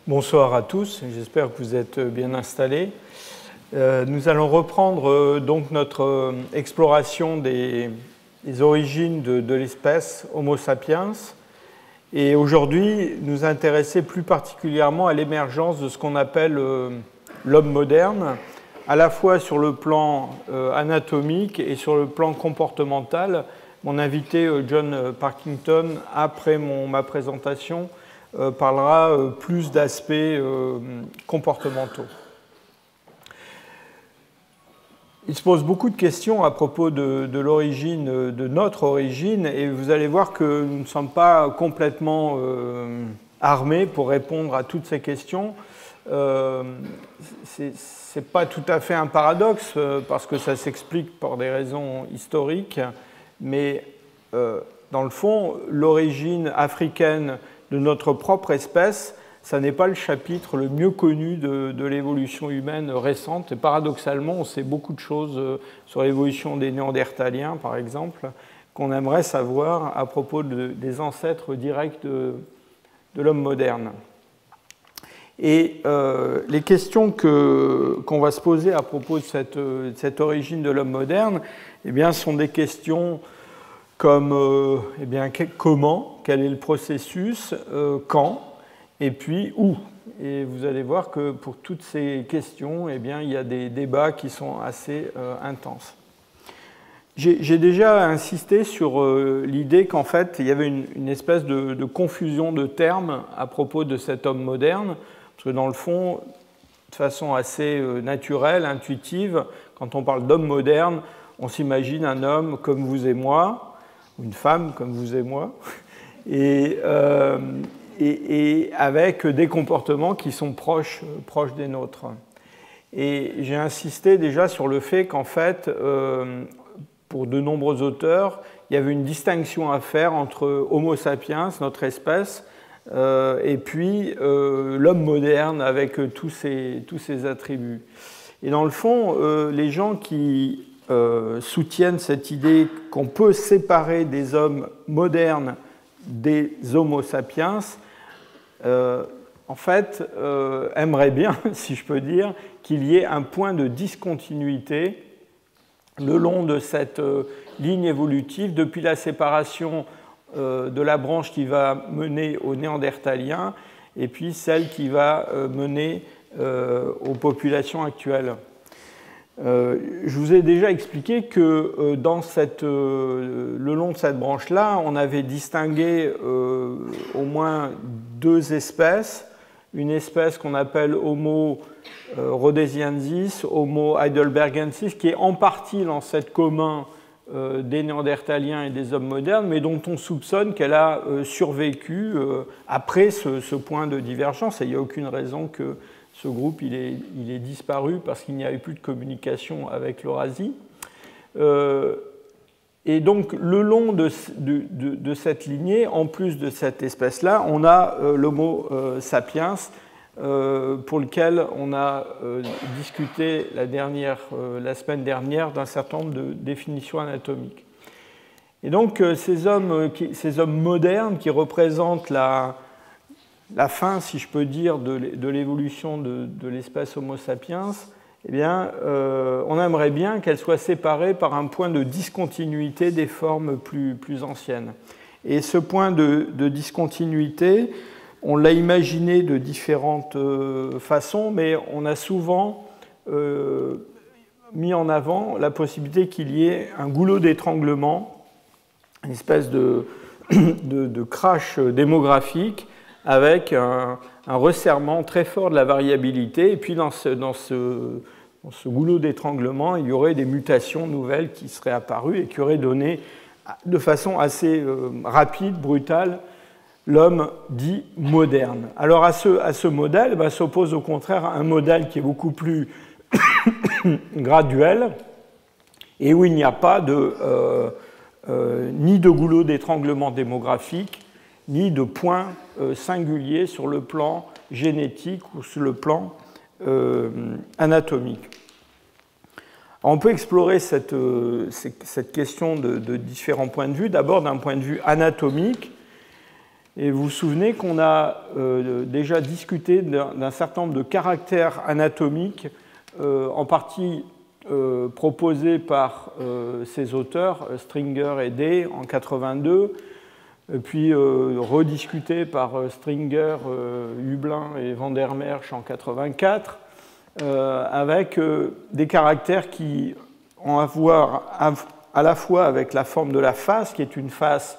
Bonsoir à tous, j'espère que vous êtes bien installés. Nous allons reprendre donc notre exploration des origines de l'espèce Homo sapiens et aujourd'hui nous intéresser plus particulièrement à l'émergence de ce qu'on appelle l'homme moderne, à la fois sur le plan anatomique et sur le plan comportemental. Mon invité John Parkington, après ma présentation, parlera plus d'aspects comportementaux. Il se pose beaucoup de questions à propos de l'origine, de notre origine, et vous allez voir que nous ne sommes pas complètement armés pour répondre à toutes ces questions. C'est pas tout à fait un paradoxe, parce que ça s'explique par des raisons historiques, mais dans le fond, l'origine africaine de notre propre espèce, ça n'est pas le chapitre le mieux connu de l'évolution humaine récente. Et paradoxalement, on sait beaucoup de choses sur l'évolution des Néandertaliens, par exemple, qu'on aimerait savoir à propos des ancêtres directs de l'homme moderne. Et les questions qu'on va se poser à propos de cette origine de l'homme moderne, eh bien, sont des questions comme eh bien, comment, quel est le processus, quand, et puis où. Et vous allez voir que pour toutes ces questions, eh bien, il y a des débats qui sont assez intenses. J'ai déjà insisté sur l'idée qu'en fait, il y avait une espèce de confusion de termes à propos de cet homme moderne, parce que dans le fond, de façon assez naturelle, intuitive, quand on parle d'homme moderne, on s'imagine un homme comme vous et moi, une femme comme vous et moi, et avec des comportements qui sont proches des nôtres. Et j'ai insisté déjà sur le fait qu'en fait, pour de nombreux auteurs, il y avait une distinction à faire entre Homo sapiens, notre espèce, et puis l'homme moderne avec tous ses attributs. Et dans le fond, les gens qui soutiennent cette idée qu'on peut séparer des hommes modernes des Homo sapiens, en fait, aimeraient bien, si je peux dire, qu'il y ait un point de discontinuité le long de cette ligne évolutive depuis la séparation de la branche qui va mener aux Néandertaliens et puis celle qui va mener aux populations actuelles. Je vous ai déjà expliqué que le long de cette branche-là, on avait distingué au moins deux espèces. Une espèce qu'on appelle Homo rhodesiensis, Homo heidelbergensis, qui est en partie l'ancêtre commun des Néandertaliens et des hommes modernes, mais dont on soupçonne qu'elle a survécu après ce point de divergence. Et il n'y a aucune raison que ce groupe il est disparu parce qu'il n'y avait plus de communication avec l'Eurasie. Et donc, le long de cette lignée, en plus de cette espèce-là, on a l'Homo sapiens, pour lequel on a discuté la semaine dernière d'un certain nombre de définitions anatomiques. Et donc, ces hommes modernes qui représentent la fin, si je peux dire, de l'évolution de l'espèce Homo sapiens, eh bien, on aimerait bien qu'elle soit séparée par un point de discontinuité des formes plus anciennes. Et ce point de discontinuité, on l'a imaginé de différentes façons, mais on a souvent mis en avant la possibilité qu'il y ait un goulot d'étranglement, une espèce de crash démographique, avec un resserrement très fort de la variabilité. Et puis dans ce goulot d'étranglement, il y aurait des mutations nouvelles qui seraient apparues et qui auraient donné de façon assez rapide, brutale, l'homme dit moderne. Alors à ce modèle s'oppose au contraire un modèle qui est beaucoup plus graduel et où il n'y a pas ni de goulot d'étranglement démographique, ni de point singulier sur le plan génétique ou sur le plan anatomique. On peut explorer cette question de différents points de vue. D'abord, d'un point de vue anatomique, Et vous vous souvenez qu'on a déjà discuté d'un certain nombre de caractères anatomiques, en partie proposés par ces auteurs, Stringer et Day en 82, puis rediscutés par Stringer, Hublin et Van der Merch en 84, avec des caractères qui ont à voir à la fois avec la forme de la face, qui est une face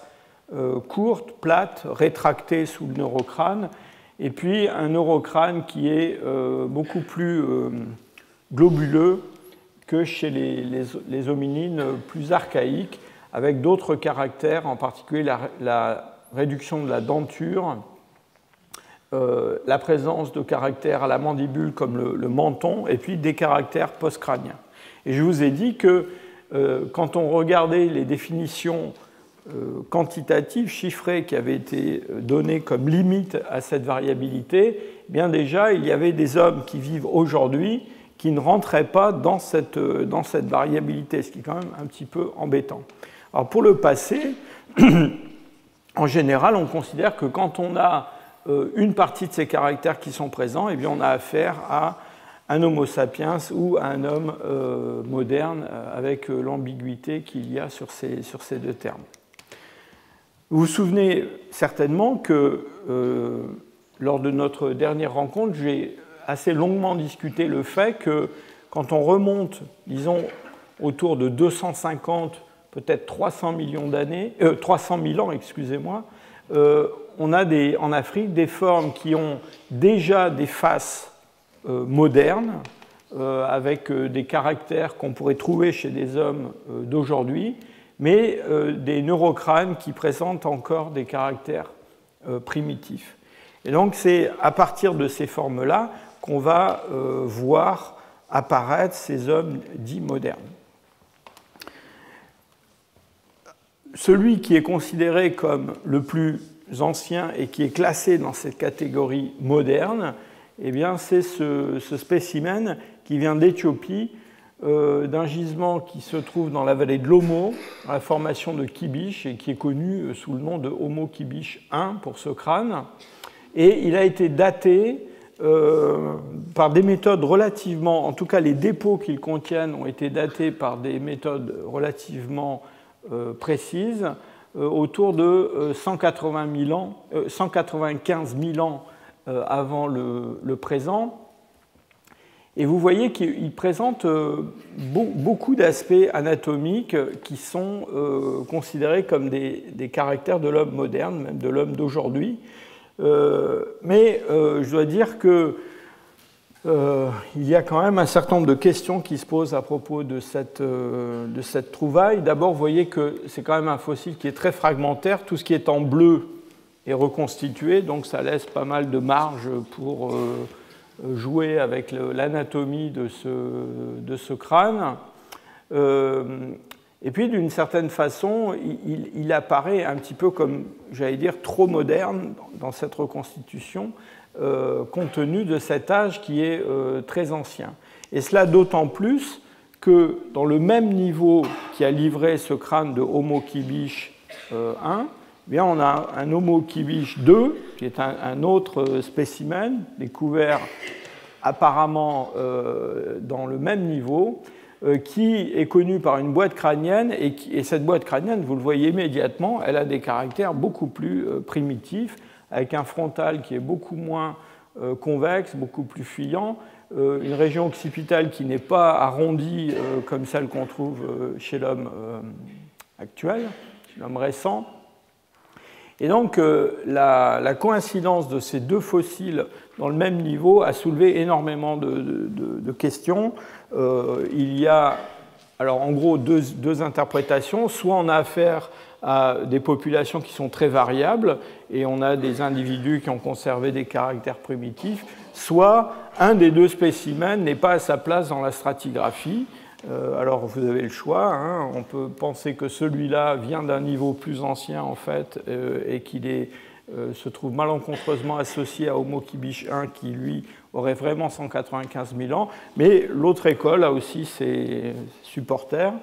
courte, plate, rétractée sous le neurocrâne, et puis un neurocrâne qui est beaucoup plus globuleux que chez les hominines plus archaïques, avec d'autres caractères, en particulier la réduction de la denture, la présence de caractères à la mandibule comme le menton, et puis des caractères postcrâniens. Et je vous ai dit que quand on regardait les définitions quantitatives, chiffrées, qui avaient été données comme limite à cette variabilité, eh bien déjà, il y avait des hommes qui vivent aujourd'hui qui ne rentraient pas dans cette variabilité, ce qui est quand même un petit peu embêtant. Alors pour le passé, en général, on considère que quand on a une partie de ces caractères qui sont présents, eh bien on a affaire à un Homo sapiens ou à un homme moderne, avec l'ambiguïté qu'il y a sur ces deux termes. Vous vous souvenez certainement que lors de notre dernière rencontre, j'ai assez longuement discuté le fait que quand on remonte, disons, autour de 250, peut-être 300 000 ans, excusez-moi, on a en Afrique des formes qui ont déjà des faces modernes, avec des caractères qu'on pourrait trouver chez des hommes d'aujourd'hui, mais des neurocrânes qui présentent encore des caractères primitifs. Et donc c'est à partir de ces formes-là qu'on va voir apparaître ces hommes dits modernes. Celui qui est considéré comme le plus ancien et qui est classé dans cette catégorie moderne, eh bien, c'est ce spécimen qui vient d'Éthiopie, d'un gisement qui se trouve dans la vallée de l'Omo, dans la formation de Kibish, et qui est connu sous le nom de Homo Kibish I pour ce crâne. Et il a été daté par des méthodes relativement, en tout cas les dépôts qu'ils contiennent ont été datés par des méthodes relativement précises, autour de 195 000 ans avant le présent. Et vous voyez qu'il présente beaucoup d'aspects anatomiques qui sont considérés comme des caractères de l'homme moderne, même de l'homme d'aujourd'hui. Mais je dois dire qu'il y a quand même un certain nombre de questions qui se posent à propos de cette trouvaille. D'abord, vous voyez que c'est quand même un fossile qui est très fragmentaire. Tout ce qui est en bleu est reconstitué, donc ça laisse pas mal de marge pour jouer avec l'anatomie de ce crâne. Et puis, d'une certaine façon, il apparaît un petit peu comme, j'allais dire, trop moderne dans cette reconstitution, compte tenu de cet âge qui est très ancien. Et cela d'autant plus que dans le même niveau qui a livré ce crâne de Homo Kibish I, eh bien, on a un Homo Kibish II, qui est un autre spécimen, découvert apparemment dans le même niveau, qui est connu par une boîte crânienne, et cette boîte crânienne, vous le voyez immédiatement, elle a des caractères beaucoup plus primitifs, avec un frontal qui est beaucoup moins convexe, beaucoup plus fuyant, une région occipitale qui n'est pas arrondie comme celle qu'on trouve chez l'homme actuel, chez l'homme récent. Et donc la coïncidence de ces deux fossiles dans le même niveau a soulevé énormément de questions. Il y a alors en gros deux interprétations. Soit on a affaire à des populations qui sont très variables et on a des individus qui ont conservé des caractères primitifs, soit un des deux spécimens n'est pas à sa place dans la stratigraphie. Alors vous avez le choix, hein. On peut penser que celui-là vient d'un niveau plus ancien en fait et qu'il se trouve malencontreusement associé à Homo Kibish I qui lui aurait vraiment 195 000 ans, mais l'autre école a aussi ses supporters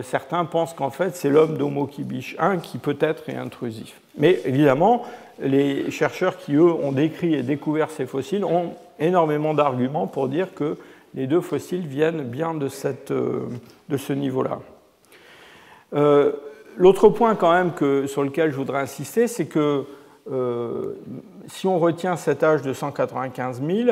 certains pensent qu'en fait c'est l'homme d'Homo kibish 1 qui peut-être est intrusif. Mais évidemment, les chercheurs qui, eux, ont décrit et découvert ces fossiles ont énormément d'arguments pour dire que les deux fossiles viennent bien de ce niveau-là. L'autre point quand même sur lequel je voudrais insister, c'est que si on retient cet âge de 195 000,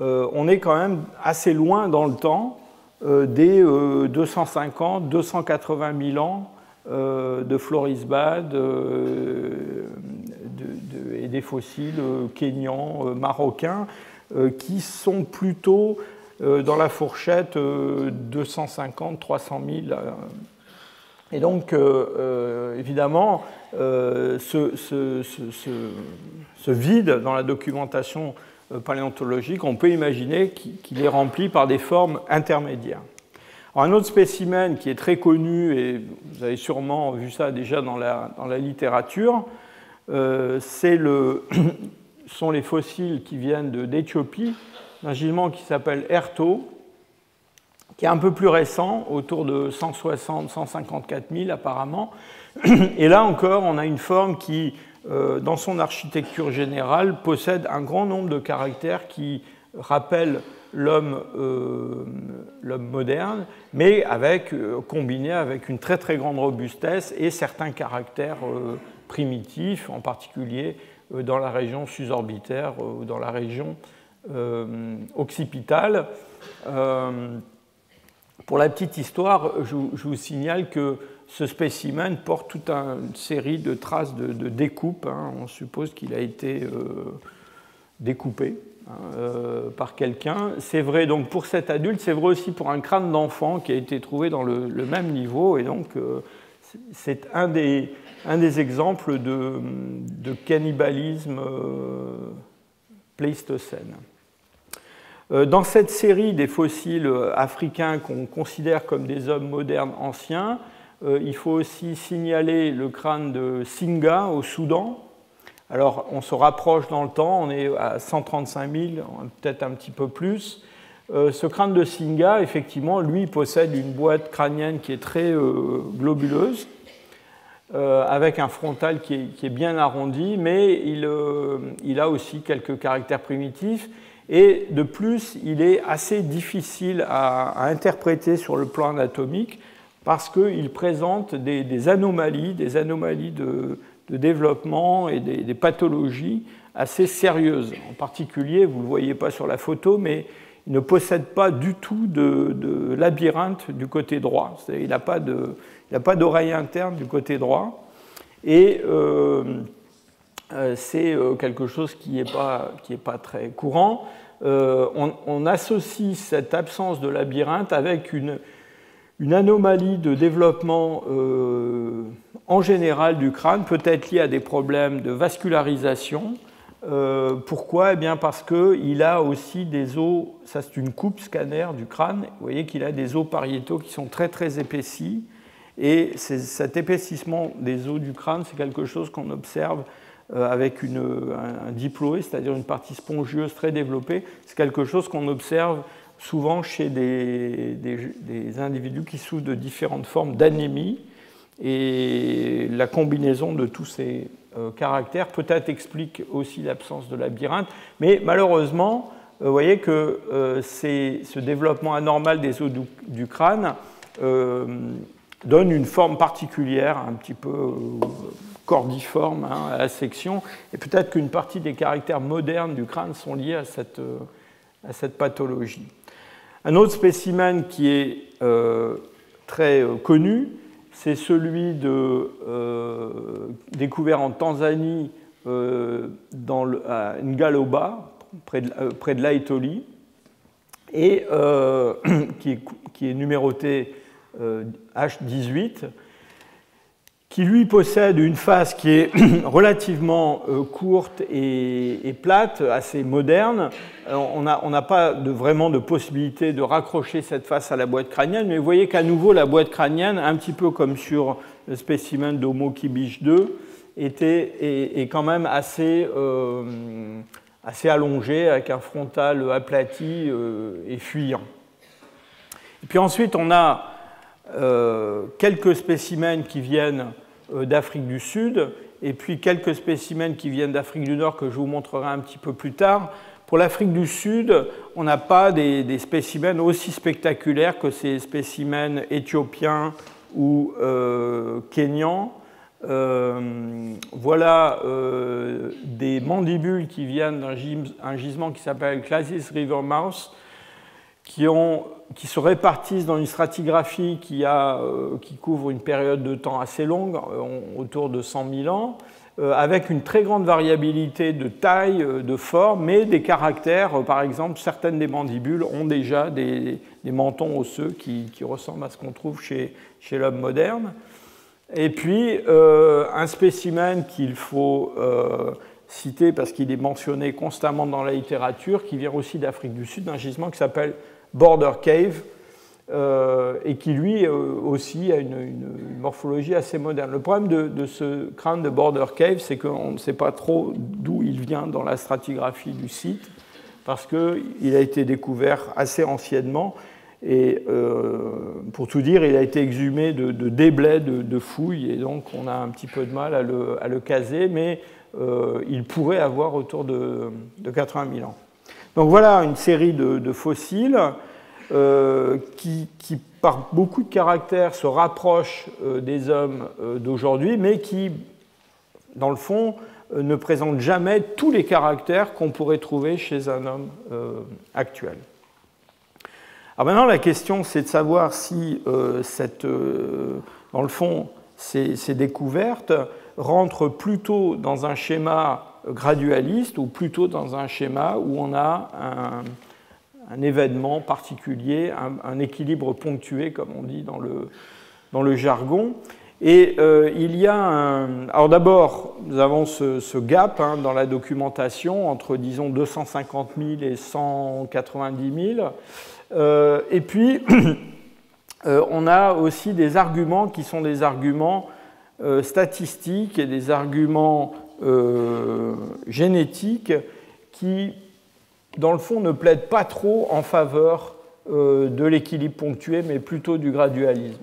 on est quand même assez loin dans le temps des 250, 280 000 ans de Florisbad et des fossiles kényans, marocains, qui sont plutôt dans la fourchette 250-300 000. Et donc, évidemment, ce vide dans la documentation paléontologique, on peut imaginer qu'il est rempli par des formes intermédiaires. Alors, un autre spécimen qui est très connu, et vous avez sûrement vu ça déjà dans la littérature, sont les fossiles qui viennent d'Éthiopie, d'un gisement qui s'appelle Erto, qui est un peu plus récent, autour de 160-154 000 apparemment. Et là encore, on a une forme qui, dans son architecture générale, possède un grand nombre de caractères qui rappellent l'homme moderne, mais combiné avec une très très grande robustesse et certains caractères primitifs, en particulier dans la région susorbitaire ou dans la région occipitale. Pour la petite histoire, je vous signale que ce spécimen porte toute une série de traces de découpe. On suppose qu'il a été découpé par quelqu'un. C'est vrai donc pour cet adulte, c'est vrai aussi pour un crâne d'enfant qui a été trouvé dans le même niveau. Et donc, c'est un des exemples de cannibalisme pléistocène. Dans cette série des fossiles africains qu'on considère comme des hommes modernes anciens, il faut aussi signaler le crâne de Singa au Soudan. Alors, on se rapproche dans le temps, on est à 135 000, peut-être un petit peu plus. Ce crâne de Singa, effectivement, lui, possède une boîte crânienne qui est très globuleuse, avec un frontal qui est bien arrondi, mais il a aussi quelques caractères primitifs. Et de plus, il est assez difficile à interpréter sur le plan anatomique parce qu'il présente des anomalies de développement et des pathologies assez sérieuses. En particulier, vous ne le voyez pas sur la photo, mais il ne possède pas du tout de labyrinthe du côté droit. Il n'a pas d'oreille interne du côté droit. Et c'est quelque chose qui n'est pas très courant. On associe cette absence de labyrinthe avec une anomalie de développement en général du crâne, peut-être liée à des problèmes de vascularisation. Pourquoi ? Eh bien parce qu'il a aussi des os, ça c'est une coupe scanner du crâne, vous voyez qu'il a des os pariétaux qui sont très très épaissis, et cet épaississement des os du crâne, c'est quelque chose qu'on observe avec un diploé, c'est-à-dire une partie spongieuse très développée. C'est quelque chose qu'on observe souvent chez des individus qui souffrent de différentes formes d'anémie. Et la combinaison de tous ces caractères peut-être explique aussi l'absence de labyrinthe. Mais malheureusement, vous voyez que ce développement anormal des os du crâne donne une forme particulière, un petit peu cordiforme à la section, et peut-être qu'une partie des caractères modernes du crâne sont liés à cette pathologie. Un autre spécimen qui est très connu, c'est celui découvert en Tanzanie à Ngaloba, près de l'Aitoli, et qui est numéroté H18, qui lui possède une face qui est relativement courte et plate, assez moderne. On n'a pas vraiment de possibilité de raccrocher cette face à la boîte crânienne, mais vous voyez qu'à nouveau la boîte crânienne, un petit peu comme sur le spécimen d'Homo kibish 2, est quand même assez allongée, avec un frontal aplati et fuyant. Et puis ensuite, on a quelques spécimens qui viennent d'Afrique du Sud, et puis quelques spécimens qui viennent d'Afrique du Nord que je vous montrerai un petit peu plus tard. Pour l'Afrique du Sud, on n'a pas des spécimens aussi spectaculaires que ces spécimens éthiopiens ou kenyans. Voilà des mandibules qui viennent d'un gisement qui s'appelle Classis River Mouth, qui se répartissent dans une stratigraphie qui couvre une période de temps assez longue, autour de 100 000 ans, avec une très grande variabilité de taille, de forme, mais des caractères. Par exemple, certaines des mandibules ont déjà des mentons osseux qui ressemblent à ce qu'on trouve chez l'homme moderne. Et puis, un spécimen qu'il faut citer parce qu'il est mentionné constamment dans la littérature, qui vient aussi d'Afrique du Sud, d'un gisement qui s'appelle Border Cave, et qui lui aussi a une morphologie assez moderne. Le problème de ce crâne de Border Cave, c'est qu'on ne sait pas trop d'où il vient dans la stratigraphie du site, parce qu'il a été découvert assez anciennement, et pour tout dire, il a été exhumé de déblais de fouilles, et donc on a un petit peu de mal à le caser, mais il pourrait avoir autour de 80 000 ans. Donc voilà une série de fossiles qui, par beaucoup de caractères, se rapprochent des hommes d'aujourd'hui, mais qui, dans le fond, ne présentent jamais tous les caractères qu'on pourrait trouver chez un homme actuel. Alors maintenant, la question, c'est de savoir si, dans le fond, ces découvertes rentrent plutôt dans un schéma gradualiste ou plutôt dans un schéma où on a un événement particulier, un équilibre ponctué, comme on dit dans le jargon. Et il y a alors d'abord, nous avons ce gap dans la documentation entre, disons, 250 000 et 190 000. Et puis, on a aussi des arguments qui sont des arguments statistiques et des arguments génétiques qui, dans le fond, ne plaident pas trop en faveur de l'équilibre ponctué, mais plutôt du gradualisme.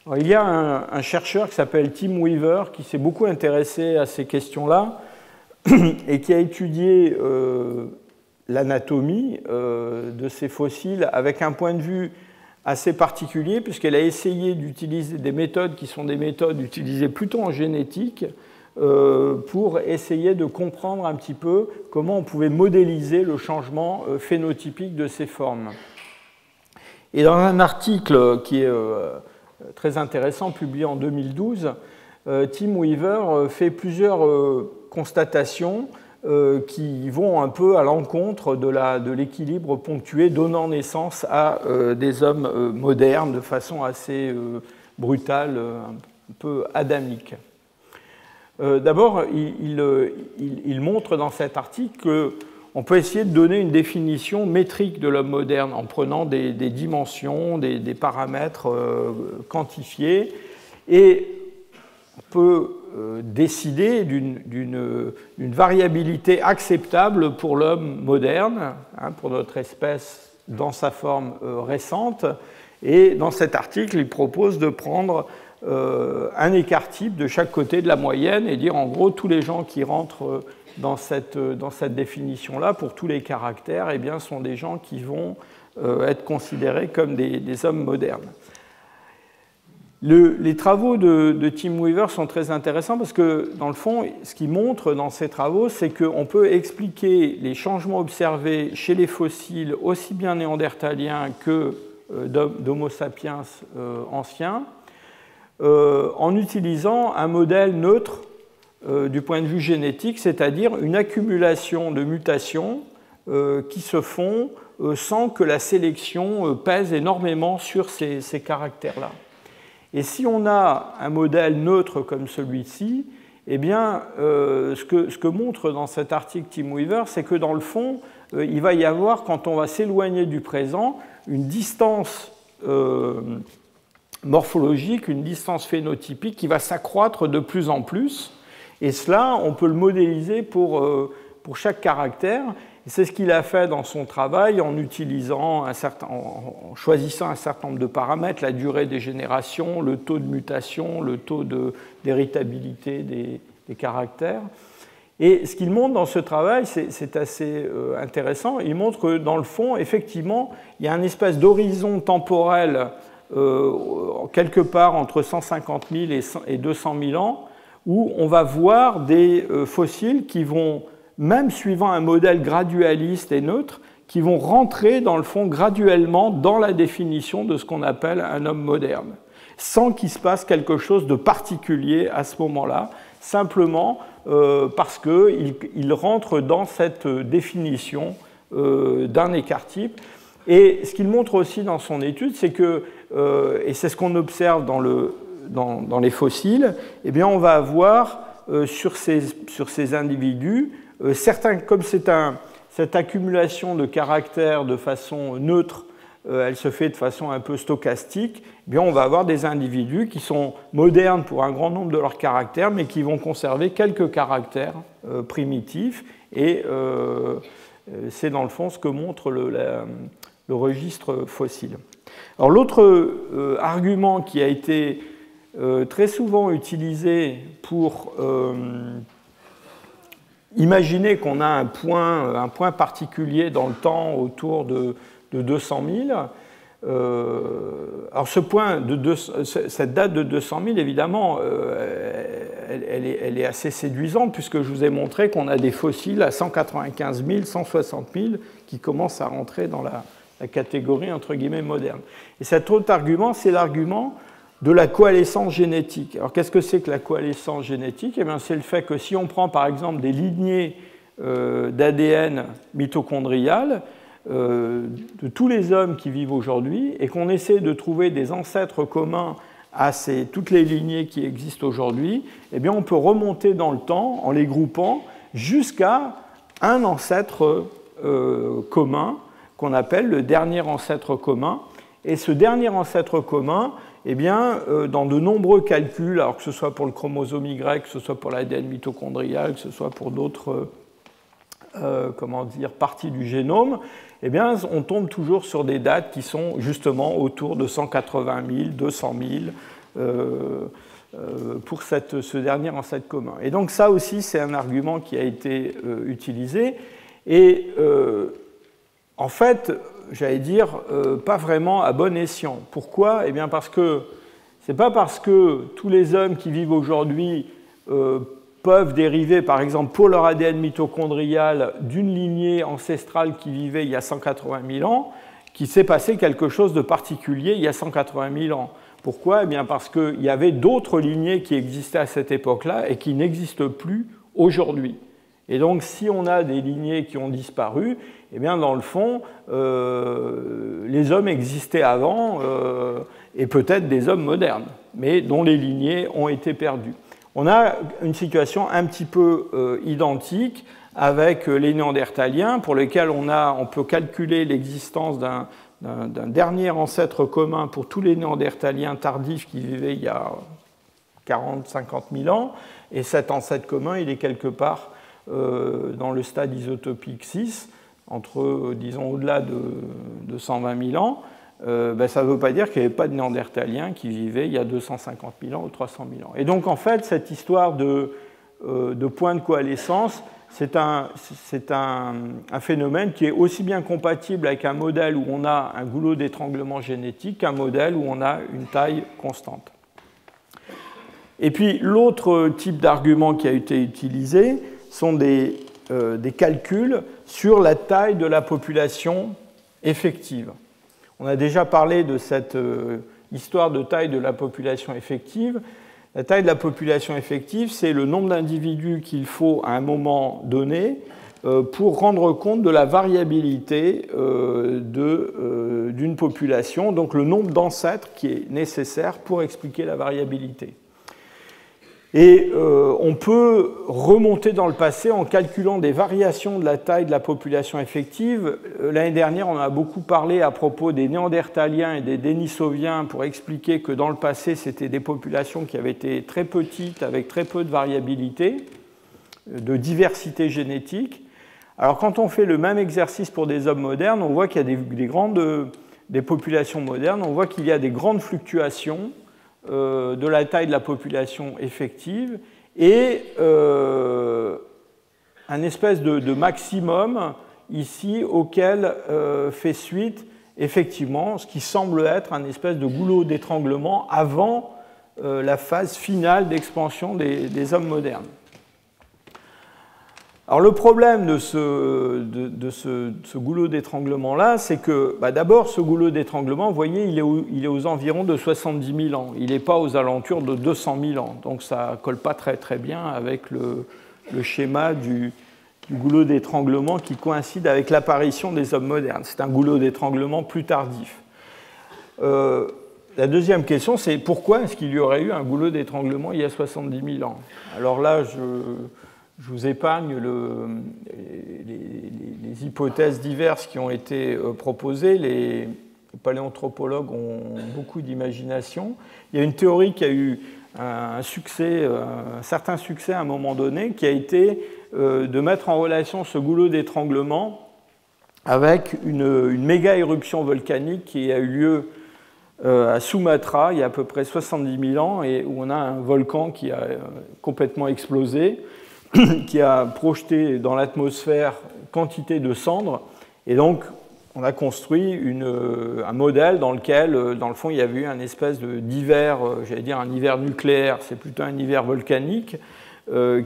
Alors, il y a un chercheur qui s'appelle Tim Weaver qui s'est beaucoup intéressé à ces questions-là et qui a étudié l'anatomie de ces fossiles avec un point de vue assez particulier, puisqu'elle a essayé d'utiliser des méthodes qui sont des méthodes utilisées plutôt en génétique pour essayer de comprendre un petit peu comment on pouvait modéliser le changement phénotypique de ces formes. Et dans un article qui est très intéressant, publié en 2012, Tim Weaver fait plusieurs constatations qui vont un peu à l'encontre de l'équilibre ponctué donnant naissance à des hommes modernes de façon assez brutale, un peu adamique. D'abord, il montre dans cet article qu'on peut essayer de donner une définition métrique de l'homme moderne en prenant des dimensions, des paramètres quantifiés, et on peut décider d'une variabilité acceptable pour l'homme moderne, pour notre espèce dans sa forme récente. Et dans cet article, il propose de prendre un écart type de chaque côté de la moyenne et dire en gros tous les gens qui rentrent dans cette définition-là, pour tous les caractères, eh bien, sont des gens qui vont être considérés comme des hommes modernes. Les travaux de Tim Weaver sont très intéressants parce que, dans le fond, ce qu'il montre dans ces travaux, c'est qu'on peut expliquer les changements observés chez les fossiles, aussi bien néandertaliens que d'Homo sapiens anciens, en utilisant un modèle neutre du point de vue génétique, c'est-à-dire une accumulation de mutations qui se font sans que la sélection pèse énormément sur ces caractères-là. Et si on a un modèle neutre comme celui-ci, eh bien, ce que montre dans cet article Tim Weaver, c'est que dans le fond, il va y avoir, quand on va s'éloigner du présent, une distance morphologique, une distance phénotypique qui va s'accroître de plus en plus. Et cela, on peut le modéliser pour chaque caractère. C'est ce qu'il a fait dans son travail en choisissant un certain nombre de paramètres, la durée des générations, le taux de mutation, le taux d'héritabilité des caractères. Et ce qu'il montre dans ce travail, c'est assez intéressant. Il montre que dans le fond, effectivement, il y a une espèce d'horizon temporel quelque part entre 150 000 et 200 000 ans, où on va voir des fossiles qui vont, même suivant un modèle gradualiste et neutre, qui vont rentrer dans le fond graduellement dans la définition de ce qu'on appelle un homme moderne, sans qu'il se passe quelque chose de particulier à ce moment-là, simplement parce qu'il rentre dans cette définition d'un écart-type. Et ce qu'il montre aussi dans son étude, c'est que, et c'est ce qu'on observe dans les fossiles, eh bien on va avoir sur ces individus, certains, comme cette accumulation de caractères de façon neutre, elle se fait de façon un peu stochastique, eh bien on va avoir des individus qui sont modernes pour un grand nombre de leurs caractères, mais qui vont conserver quelques caractères primitifs, et c'est dans le fond ce que montre le registre fossile. Alors l'autre argument qui a été très souvent utilisé pour imaginer qu'on a un point particulier dans le temps autour de 200 000. Alors cette date de 200 000, évidemment, elle est assez séduisante, puisque je vous ai montré qu'on a des fossiles à 195 000, 160 000 qui commencent à rentrer dans la catégorie entre guillemets moderne. Et cet autre argument, c'est l'argument de la coalescence génétique. Alors qu'est-ce que c'est que la coalescence génétique? Eh bien, c'est le fait que si on prend par exemple des lignées d'ADN mitochondrial de tous les hommes qui vivent aujourd'hui et qu'on essaie de trouver des ancêtres communs à toutes les lignées qui existent aujourd'hui, eh bien, on peut remonter dans le temps en les groupant jusqu'à un ancêtre commun qu'on appelle le dernier ancêtre commun. Et ce dernier ancêtre commun, eh bien, dans de nombreux calculs, alors que ce soit pour le chromosome Y, que ce soit pour l'ADN mitochondrial, que ce soit pour d'autres parties du génome, eh bien, on tombe toujours sur des dates qui sont justement autour de 180 000, 200 000 pour ce dernier ancêtre commun. Et donc ça aussi, c'est un argument qui a été utilisé. Et en fait, j'allais dire, pas vraiment à bon escient. Pourquoi? Eh bien parce que ce n'est pas parce que tous les hommes qui vivent aujourd'hui peuvent dériver, par exemple, pour leur ADN mitochondrial, d'une lignée ancestrale qui vivait il y a 180 000 ans, qu'il s'est passé quelque chose de particulier il y a 180 000 ans. Pourquoi? Eh bien parce qu'il y avait d'autres lignées qui existaient à cette époque-là et qui n'existent plus aujourd'hui. Et donc, si on a des lignées qui ont disparu, eh bien, dans le fond, les hommes existaient avant, et peut-être des hommes modernes, mais dont les lignées ont été perdues. On a une situation un petit peu identique avec les Néandertaliens, pour lesquels on peut calculer l'existence d'un dernier ancêtre commun pour tous les Néandertaliens tardifs qui vivaient il y a 40-50 000 ans, et cet ancêtre commun, il est quelque part dans le stade isotopique 6, disons, au-delà de 120 000 ans. Ça ne veut pas dire qu'il n'y avait pas de Néandertaliens qui vivaient il y a 250 000 ans ou 300 000 ans. Et donc, en fait, cette histoire de point de coalescence, c'est un phénomène qui est aussi bien compatible avec un modèle où on a un goulot d'étranglement génétique qu'un modèle où on a une taille constante. Et puis, l'autre type d'argument qui a été utilisé sont des calculs sur la taille de la population effective. On a déjà parlé de cette histoire de taille de la population effective. La taille de la population effective, c'est le nombre d'individus qu'il faut à un moment donné pour rendre compte de la variabilité d'une population, donc le nombre d'ancêtres qui est nécessaire pour expliquer la variabilité. Et on peut remonter dans le passé en calculant des variations de la taille de la population effective. L'année dernière, on a beaucoup parlé à propos des Néandertaliens et des Denisoviens pour expliquer que dans le passé, c'était des populations qui avaient été très petites, avec très peu de variabilité, de diversité génétique. Alors quand on fait le même exercice pour des hommes modernes, on voit qu'il y a des populations modernes, on voit qu'il y a des grandes fluctuations de la taille de la population effective et un espèce de maximum ici auquel fait suite effectivement ce qui semble être un espèce de goulot d'étranglement avant la phase finale d'expansion des hommes modernes. Alors le problème de ce goulot d'étranglement-là, c'est que d'abord ce goulot d'étranglement, vous voyez, il est aux environs de 70 000 ans. Il n'est pas aux alentours de 200 000 ans. Donc ça ne colle pas très très bien avec le schéma du goulot d'étranglement qui coïncide avec l'apparition des hommes modernes. C'est un goulot d'étranglement plus tardif. La deuxième question, c'est pourquoi est-ce qu'il y aurait eu un goulot d'étranglement il y a 70 000 ans? Alors là, je vous épargne les hypothèses diverses qui ont été proposées. Les paléanthropologues ont beaucoup d'imagination. Il y a une théorie qui a eu un certain succès à un moment donné, qui a été de mettre en relation ce goulot d'étranglement avec une méga éruption volcanique qui a eu lieu à Sumatra il y a à peu près 70 000 ans, et où on a un volcan qui a complètement explosé, qui a projeté dans l'atmosphère quantité de cendres, et donc on a construit un modèle dans lequel, dans le fond, il y avait eu un espèce d'hiver, j'allais dire un hiver nucléaire, c'est plutôt un hiver volcanique,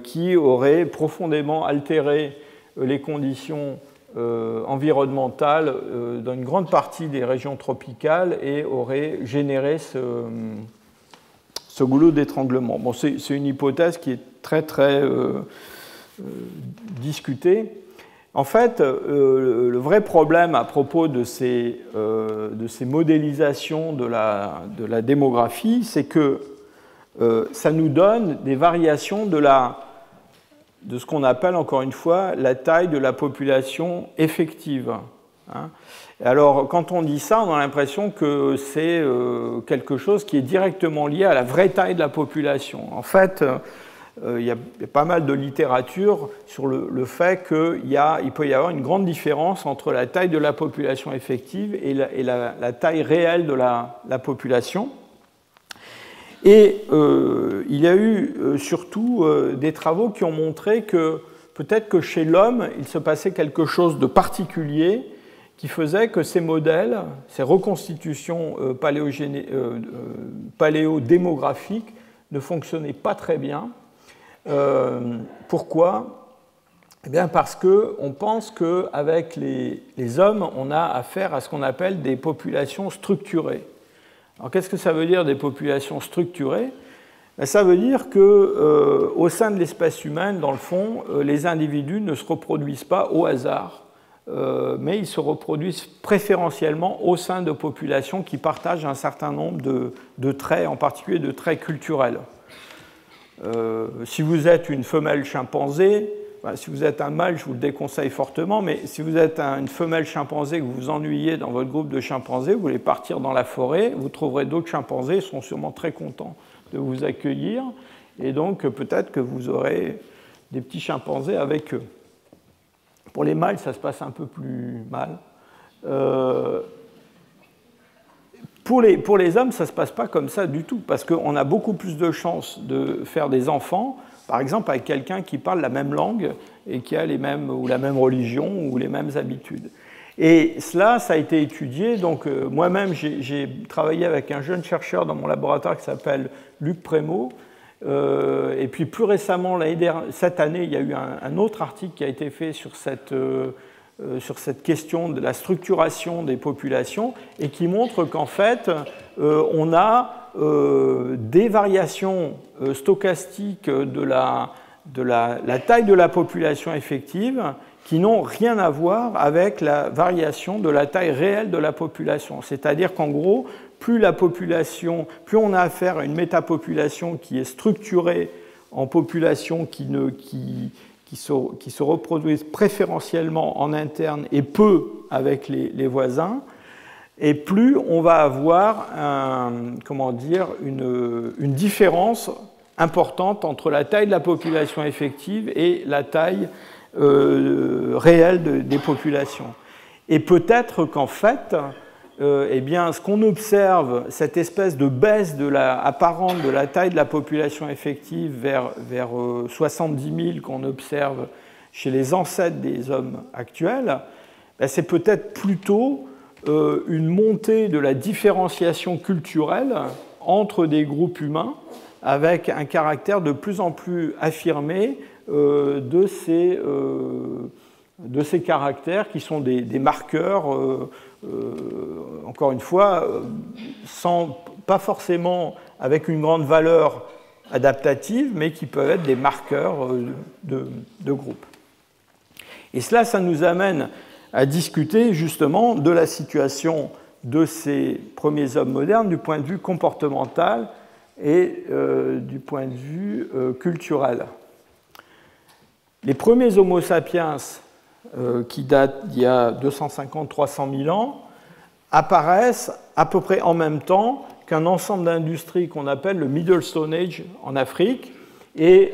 qui aurait profondément altéré les conditions environnementales dans une grande partie des régions tropicales et aurait généré ce goulot d'étranglement. Bon, c'est une hypothèse qui est très très discutée. En fait, le vrai problème à propos de ces modélisations de la démographie, c'est que ça nous donne des variations de ce qu'on appelle, encore une fois, la taille de la population effective. Hein. Alors, quand on dit ça, on a l'impression que c'est quelque chose qui est directement lié à la vraie taille de la population. En fait, il y a pas mal de littérature sur le fait qu'il peut y avoir une grande différence entre la taille de la population effective et la taille réelle de la population. Et il y a eu surtout des travaux qui ont montré que peut-être que chez l'homme, il se passait quelque chose de particulier qui faisait que ces modèles, ces reconstitutions paléodémographiques ne fonctionnaient pas très bien. Pourquoi? Eh bien parce qu'on pense qu'avec les hommes, on a affaire à ce qu'on appelle des populations structurées. Alors qu'est-ce que ça veut dire des populations structurées? Ça veut dire qu'au sein de l'espèce humaine, dans le fond, les individus ne se reproduisent pas au hasard, mais ils se reproduisent préférentiellement au sein de populations qui partagent un certain nombre de traits, en particulier de traits culturels. Si vous êtes une femelle chimpanzé, si vous êtes un mâle, je vous le déconseille fortement, mais si vous êtes une femelle chimpanzé, que vous vous ennuyez dans votre groupe de chimpanzés, vous voulez partir dans la forêt, vous trouverez d'autres chimpanzés, ils seront sûrement très contents de vous accueillir, et donc peut-être que vous aurez des petits chimpanzés avec eux. Pour les mâles, ça se passe un peu plus mal. Pour les hommes, ça ne se passe pas comme ça du tout, parce qu'on a beaucoup plus de chances de faire des enfants, par exemple avec quelqu'un qui parle la même langue et qui a la même religion ou les mêmes habitudes. Et cela, ça a été étudié. Donc moi-même, j'ai travaillé avec un jeune chercheur dans mon laboratoire qui s'appelle Luc Prémaux. Et puis plus récemment, cette année, il y a eu un autre article qui a été fait sur cette question de la structuration des populations et qui montre qu'en fait, on a des variations stochastiques de la taille de la population effective qui n'ont rien à voir avec la variation de la taille réelle de la population. C'est-à-dire qu'en gros, plus on a affaire à une métapopulation qui est structurée en populations qui se reproduisent préférentiellement en interne et peu avec les voisins, et plus on va avoir une différence importante entre la taille de la population effective et la taille réelle des populations. Et peut-être qu'en fait, eh bien, ce qu'on observe, cette espèce de baisse apparente de la taille de la population effective vers 70 000 qu'on observe chez les ancêtres des hommes actuels, ben, c'est peut-être plutôt une montée de la différenciation culturelle entre des groupes humains avec un caractère de plus en plus affirmé de ces caractères qui sont des marqueurs, encore une fois, pas forcément avec une grande valeur adaptative, mais qui peuvent être des marqueurs de groupe. Et cela, ça nous amène à discuter justement de la situation de ces premiers hommes modernes du point de vue comportemental et du point de vue culturel. Les premiers Homo sapiens, qui datent d'il y a 250-300 000 ans, apparaissent à peu près en même temps qu'un ensemble d'industries qu'on appelle le Middle Stone Age en Afrique, et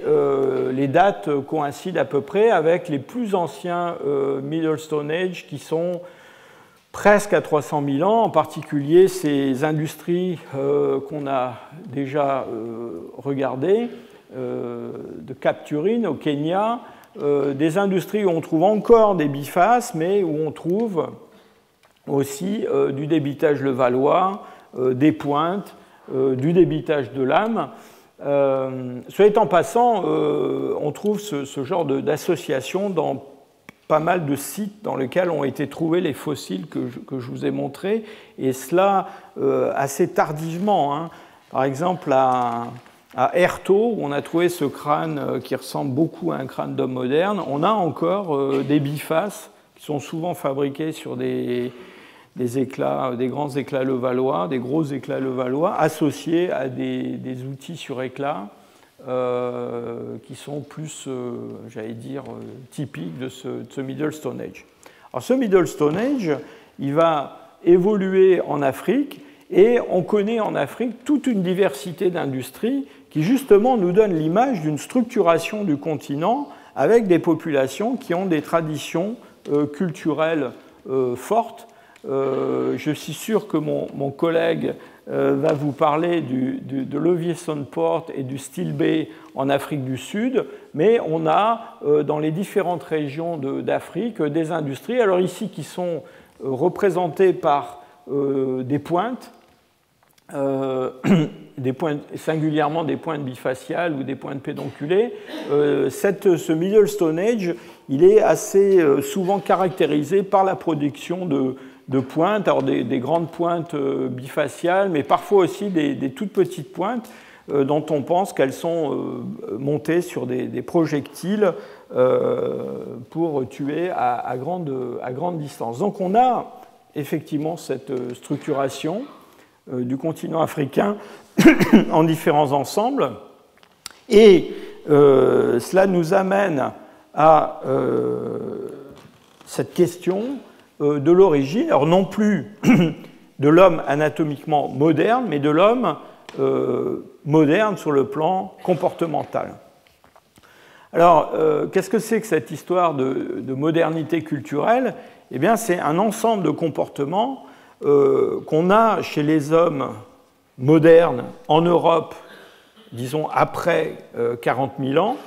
les dates coïncident à peu près avec les plus anciens Middle Stone Age qui sont presque à 300 000 ans, en particulier ces industries qu'on a déjà regardées, de Cap Turin au Kenya, des industries où on trouve encore des bifaces, mais où on trouve aussi du débitage levallois, des pointes, du débitage de lame. Cela étant passant, on trouve ce genre d'association dans pas mal de sites dans lesquels ont été trouvés les fossiles que je vous ai montrés, et cela assez tardivement. Hein. Par exemple, à Erto, où on a trouvé ce crâne qui ressemble beaucoup à un crâne d'homme moderne, on a encore des bifaces qui sont souvent fabriqués sur des éclats, des grands éclats levallois, des gros éclats levallois, associés à des outils sur éclat qui sont plus, j'allais dire, typiques de ce Middle Stone Age. Alors ce Middle Stone Age, il va évoluer en Afrique, et on connaît en Afrique toute une diversité d'industries qui justement nous donne l'image d'une structuration du continent avec des populations qui ont des traditions culturelles fortes. Je suis sûr que mon collègue va vous parler de Levieson Port et du Still Bay en Afrique du Sud, mais on a dans les différentes régions d'Afrique des industries, alors ici qui sont représentées par des pointes, singulièrement des pointes bifaciales ou des pointes pédonculées. Ce Middle Stone Age, il est assez souvent caractérisé par la production de pointes, alors des grandes pointes bifaciales, mais parfois aussi des toutes petites pointes dont on pense qu'elles sont montées sur des projectiles pour tuer à grande distance. Donc on a effectivement cette structuration du continent africain en différents ensembles, et cela nous amène à cette question de l'origine, alors non plus de l'homme anatomiquement moderne, mais de l'homme moderne sur le plan comportemental. Alors, qu'est-ce que c'est que cette histoire de modernité culturelle? Eh bien, c'est un ensemble de comportements qu'on a chez les hommes modernes en Europe, disons après 40 000 ans,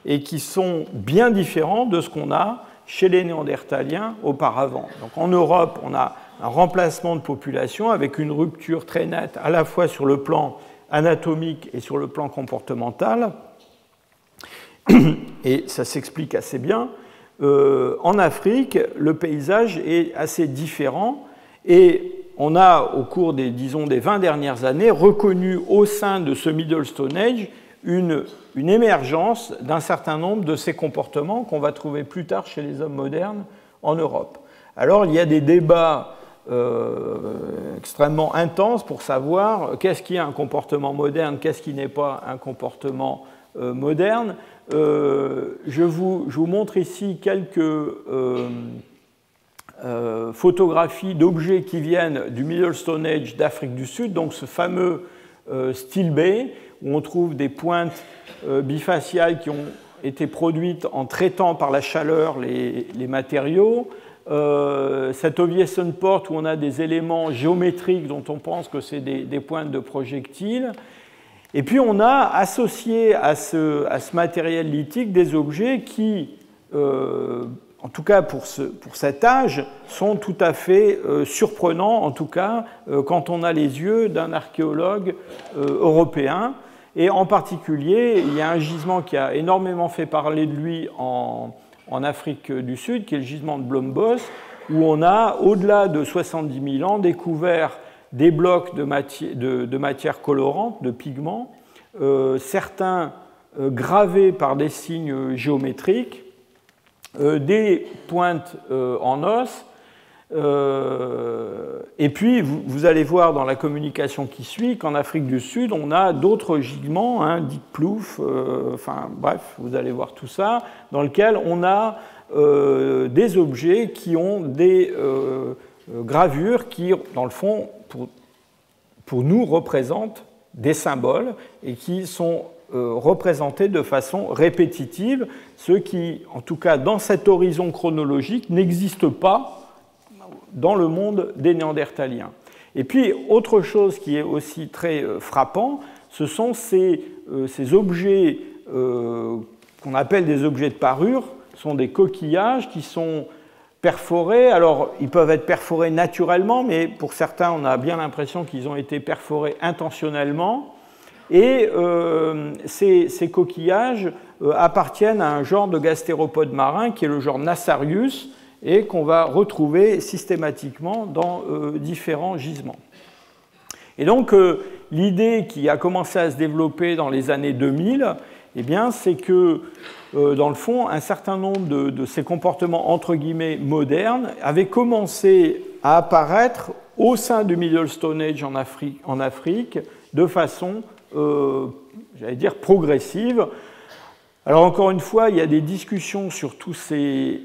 et qui sont bien différents de ce qu'on a chez les Néandertaliens auparavant. Donc en Europe, on a un remplacement de population avec une rupture très nette à la fois sur le plan anatomique et sur le plan comportemental, et ça s'explique assez bien. En Afrique, le paysage est assez différent, et on a, au cours des 20 dernières années, reconnu au sein de ce Middle Stone Age une émergence d'un certain nombre de ces comportements qu'on va trouver plus tard chez les hommes modernes en Europe. Alors, il y a des débats extrêmement intenses pour savoir qu'est-ce qui est un comportement moderne, qu'est-ce qui n'est pas un comportement moderne. Je vous montre ici quelques photographies d'objets qui viennent du Middle Stone Age d'Afrique du Sud, donc ce fameux Still Bay, où on trouve des pointes bifaciales qui ont été produites en traitant par la chaleur les matériaux. Cet Ovieson Port où on a des éléments géométriques dont on pense que c'est des pointes de projectiles. Et puis on a associé à ce matériel lithique des objets qui, en tout cas pour cet âge, sont tout à fait surprenants, en tout cas quand on a les yeux d'un archéologue européen. Et en particulier, il y a un gisement qui a énormément fait parler de lui en Afrique du Sud, qui est le gisement de Blombos, où on a, au-delà de 70 000 ans, découvert des blocs de matière colorante, de pigments, certains gravés par des signes géométriques, des pointes en os, et puis vous allez voir dans la communication qui suit qu'en Afrique du Sud, on a d'autres gisements, hein, dit plouf, enfin bref, vous allez voir tout ça, dans lequel on a des objets qui ont des gravures qui, dans le fond, pour nous, représentent des symboles et qui sont représentés de façon répétitive, ce qui, en tout cas dans cet horizon chronologique, n'existe pas dans le monde des Néandertaliens. Et puis, autre chose qui est aussi très frappant, ce sont ces objets qu'on appelle des objets de parure, sont des coquillages qui sont perforés. Alors, ils peuvent être perforés naturellement, mais pour certains, on a bien l'impression qu'ils ont été perforés intentionnellement. Et ces coquillages appartiennent à un genre de gastéropodes marins qui est le genre Nassarius, et qu'on va retrouver systématiquement dans différents gisements. Et donc, l'idée qui a commencé à se développer dans les années 2000, eh bien, c'est que, dans le fond, un certain nombre de ces comportements, entre guillemets, modernes, avaient commencé à apparaître au sein du Middle Stone Age en Afrique de façon, j'allais dire, progressive. Alors encore une fois, il y a des discussions sur toutes ces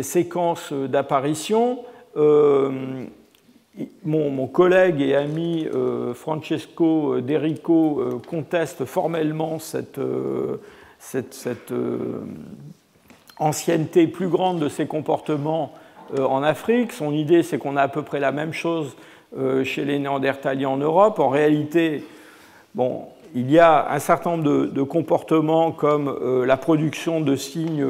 séquences d'apparition. Mon collègue et ami Francesco Derico conteste formellement cette ancienneté plus grande de ces comportements en Afrique. Son idée, c'est qu'on a à peu près la même chose chez les Néandertaliens en Europe. En réalité, bon, il y a un certain nombre de comportements comme la production de signes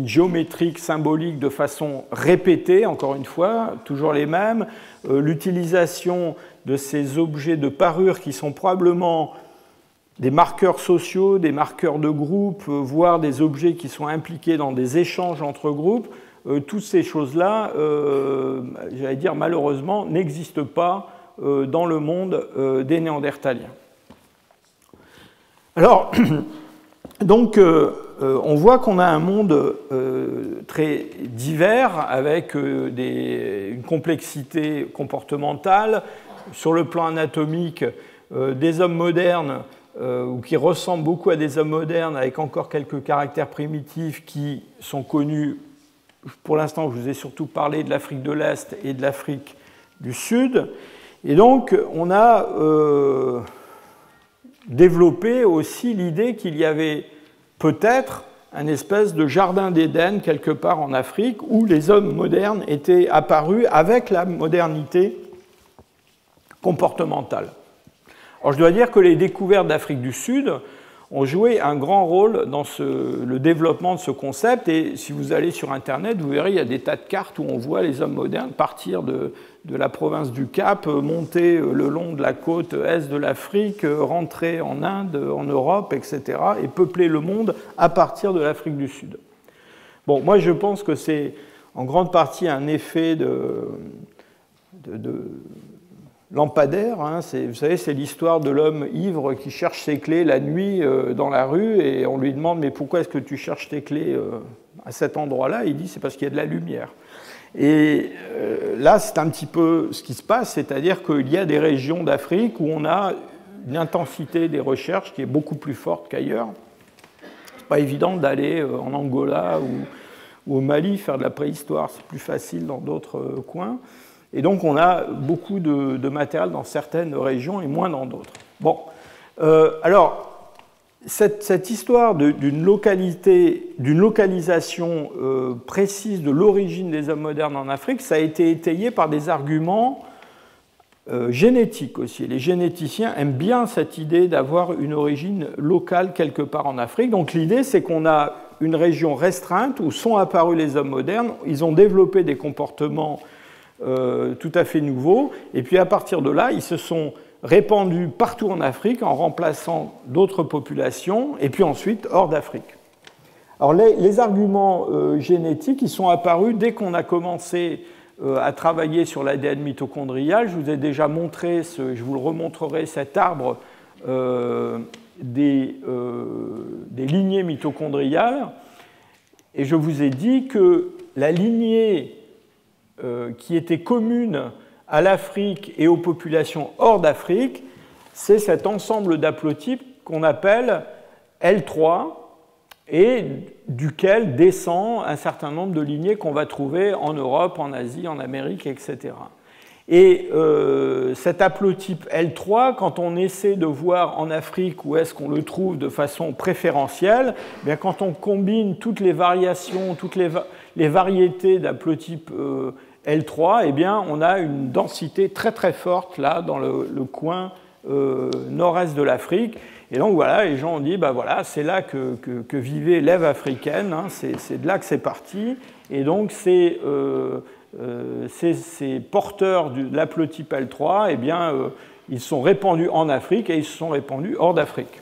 géométriques, symboliques de façon répétée, encore une fois, toujours les mêmes, l'utilisation de ces objets de parure qui sont probablement des marqueurs sociaux, des marqueurs de groupe, voire des objets qui sont impliqués dans des échanges entre groupes, toutes ces choses-là, j'allais dire malheureusement, n'existent pas dans le monde des Néandertaliens. Alors, donc, on voit qu'on a un monde très divers, avec une complexité comportementale. Sur le plan anatomique, des hommes modernes, ou qui ressemblent beaucoup à des hommes modernes, avec encore quelques caractères primitifs qui sont connus. Pour l'instant, je vous ai surtout parlé de l'Afrique de l'Est et de l'Afrique du Sud. Et donc, on a développé aussi l'idée qu'il y avait peut-être un espèce de jardin d'Éden quelque part en Afrique où les hommes modernes étaient apparus avec la modernité comportementale. Alors, je dois dire que les découvertes d'Afrique du Sud ont joué un grand rôle dans le développement de ce concept. Et si vous allez sur Internet, vous verrez, il y a des tas de cartes où on voit les hommes modernes partir de la province du Cap, monter le long de la côte est de l'Afrique, rentrer en Inde, en Europe, etc., et peupler le monde à partir de l'Afrique du Sud. Bon, moi, je pense que c'est en grande partie un effet de lampadaire. Hein. Vous savez, c'est l'histoire de l'homme ivre qui cherche ses clés la nuit dans la rue et on lui demande « Mais pourquoi est-ce que tu cherches tes clés à cet endroit-là » Il dit « C'est parce qu'il y a de la lumière. » Et là, c'est un petit peu ce qui se passe, c'est-à-dire qu'il y a des régions d'Afrique où on a une intensité des recherches qui est beaucoup plus forte qu'ailleurs. C'est pas évident d'aller en Angola ou au Mali faire de la préhistoire, c'est plus facile dans d'autres coins. Et donc, on a beaucoup de matériel dans certaines régions et moins dans d'autres. Bon, Alors, cette histoire d'une localisation précise de l'origine des hommes modernes en Afrique, ça a été étayé par des arguments génétiques aussi. Les généticiens aiment bien cette idée d'avoir une origine locale quelque part en Afrique. Donc l'idée, c'est qu'on a une région restreinte où sont apparus les hommes modernes, ils ont développé des comportements tout à fait nouveaux, et puis à partir de là, ils se sont répandus partout en Afrique en remplaçant d'autres populations, et puis ensuite hors d'Afrique. Alors les arguments génétiques, ils sont apparus dès qu'on a commencé à travailler sur l'ADN mitochondrial. Je vous ai déjà montré, je vous le remontrerai, cet arbre des lignées mitochondriales, et je vous ai dit que la lignée qui était commune à l'Afrique et aux populations hors d'Afrique, c'est cet ensemble d'haplotypes qu'on appelle L3 et duquel descend un certain nombre de lignées qu'on va trouver en Europe, en Asie, en Amérique, etc. Et cet haplotype L3, quand on essaie de voir en Afrique où est-ce qu'on le trouve de façon préférentielle, eh bien quand on combine toutes les variations, toutes les variétés d'haplotype L3, eh bien, on a une densité très très forte là dans le coin nord-est de l'Afrique. Et donc voilà, les gens ont dit, bah voilà, c'est là que vivait l'Ève africaine, hein, c'est de là que c'est parti. Et donc ces porteurs de l'haplotype L3, eh bien, ils sont répandus en Afrique et ils se sont répandus hors d'Afrique.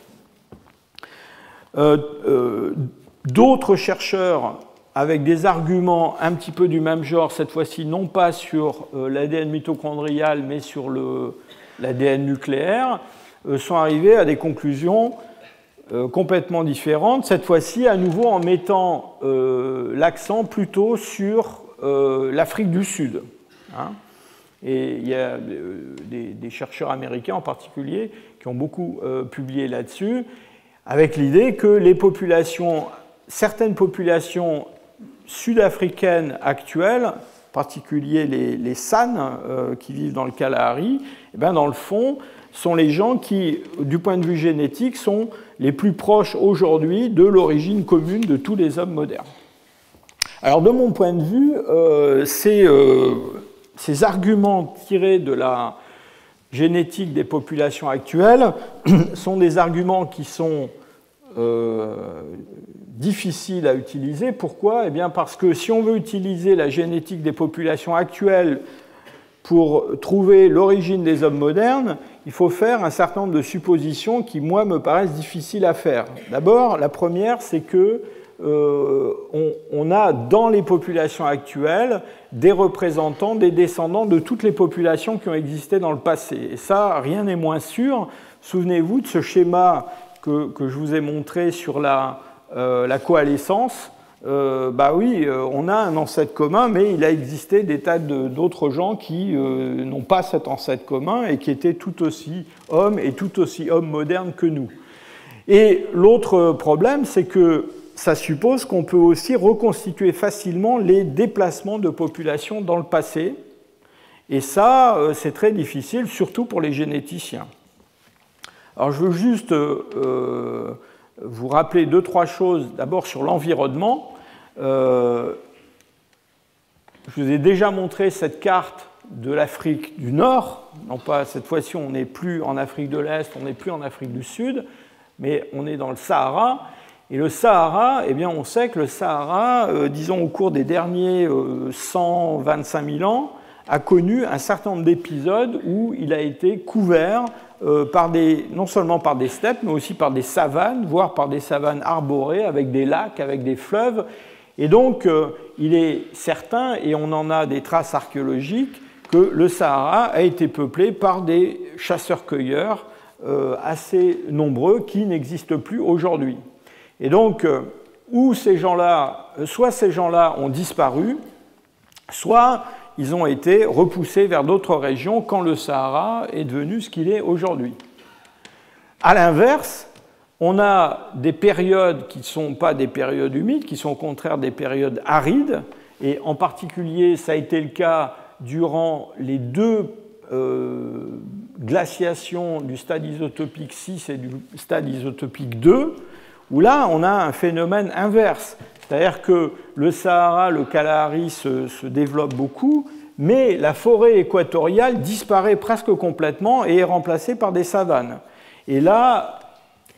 D'autres chercheurs avec des arguments un petit peu du même genre, cette fois-ci non pas sur l'ADN mitochondrial, mais sur l'ADN nucléaire, sont arrivés à des conclusions complètement différentes, cette fois-ci à nouveau en mettant l'accent plutôt sur l'Afrique du Sud. Hein. Et il y a des chercheurs américains en particulier qui ont beaucoup publié là-dessus, avec l'idée que les populations, certaines populations sud-africaines actuelles, en particulier les San qui vivent dans le Kalahari, eh bien, dans le fond, sont les gens qui, du point de vue génétique, sont les plus proches aujourd'hui de l'origine commune de tous les hommes modernes. Alors, de mon point de vue, ces arguments tirés de la génétique des populations actuelles sont des arguments qui sont difficiles à utiliser. Pourquoi ? Eh bien parce que si on veut utiliser la génétique des populations actuelles pour trouver l'origine des hommes modernes, il faut faire un certain nombre de suppositions qui, moi, me paraissent difficiles à faire. D'abord, la première, c'est que on a dans les populations actuelles des représentants, des descendants de toutes les populations qui ont existé dans le passé. Et ça, rien n'est moins sûr. Souvenez-vous de ce schéma que je vous ai montré sur la coalescence. Bah oui, on a un ancêtre commun, mais il a existé des tas d'autres gens qui n'ont pas cet ancêtre commun et qui étaient tout aussi hommes et tout aussi hommes modernes que nous. Et l'autre problème, c'est que ça suppose qu'on peut aussi reconstituer facilement les déplacements de population dans le passé. Et ça, c'est très difficile, surtout pour les généticiens. Alors je veux juste vous rappeler deux, trois choses. D'abord sur l'environnement. Je vous ai déjà montré cette carte de l'Afrique du Nord. Non pas, cette fois-ci, on n'est plus en Afrique de l'Est, on n'est plus en Afrique du Sud, mais on est dans le Sahara. Et le Sahara, eh bien, on sait que le Sahara, disons au cours des derniers 125 000 ans, a connu un certain nombre d'épisodes où il a été couvert non seulement par des steppes, mais aussi par des savanes, voire par des savanes arborées, avec des lacs, avec des fleuves. Et donc, il est certain, et on en a des traces archéologiques, que le Sahara a été peuplé par des chasseurs-cueilleurs assez nombreux qui n'existent plus aujourd'hui. Et donc, soit ces gens-là ont disparu, soit ils ont été repoussés vers d'autres régions quand le Sahara est devenu ce qu'il est aujourd'hui. À l'inverse, on a des périodes qui ne sont pas des périodes humides, qui sont au contraire des périodes arides, et en particulier, ça a été le cas durant les deux glaciation du stade isotopique 6 et du stade isotopique 2, où là, on a un phénomène inverse. C'est-à-dire que le Sahara, le Kalahari se développe beaucoup, mais la forêt équatoriale disparaît presque complètement et est remplacée par des savanes. Et là,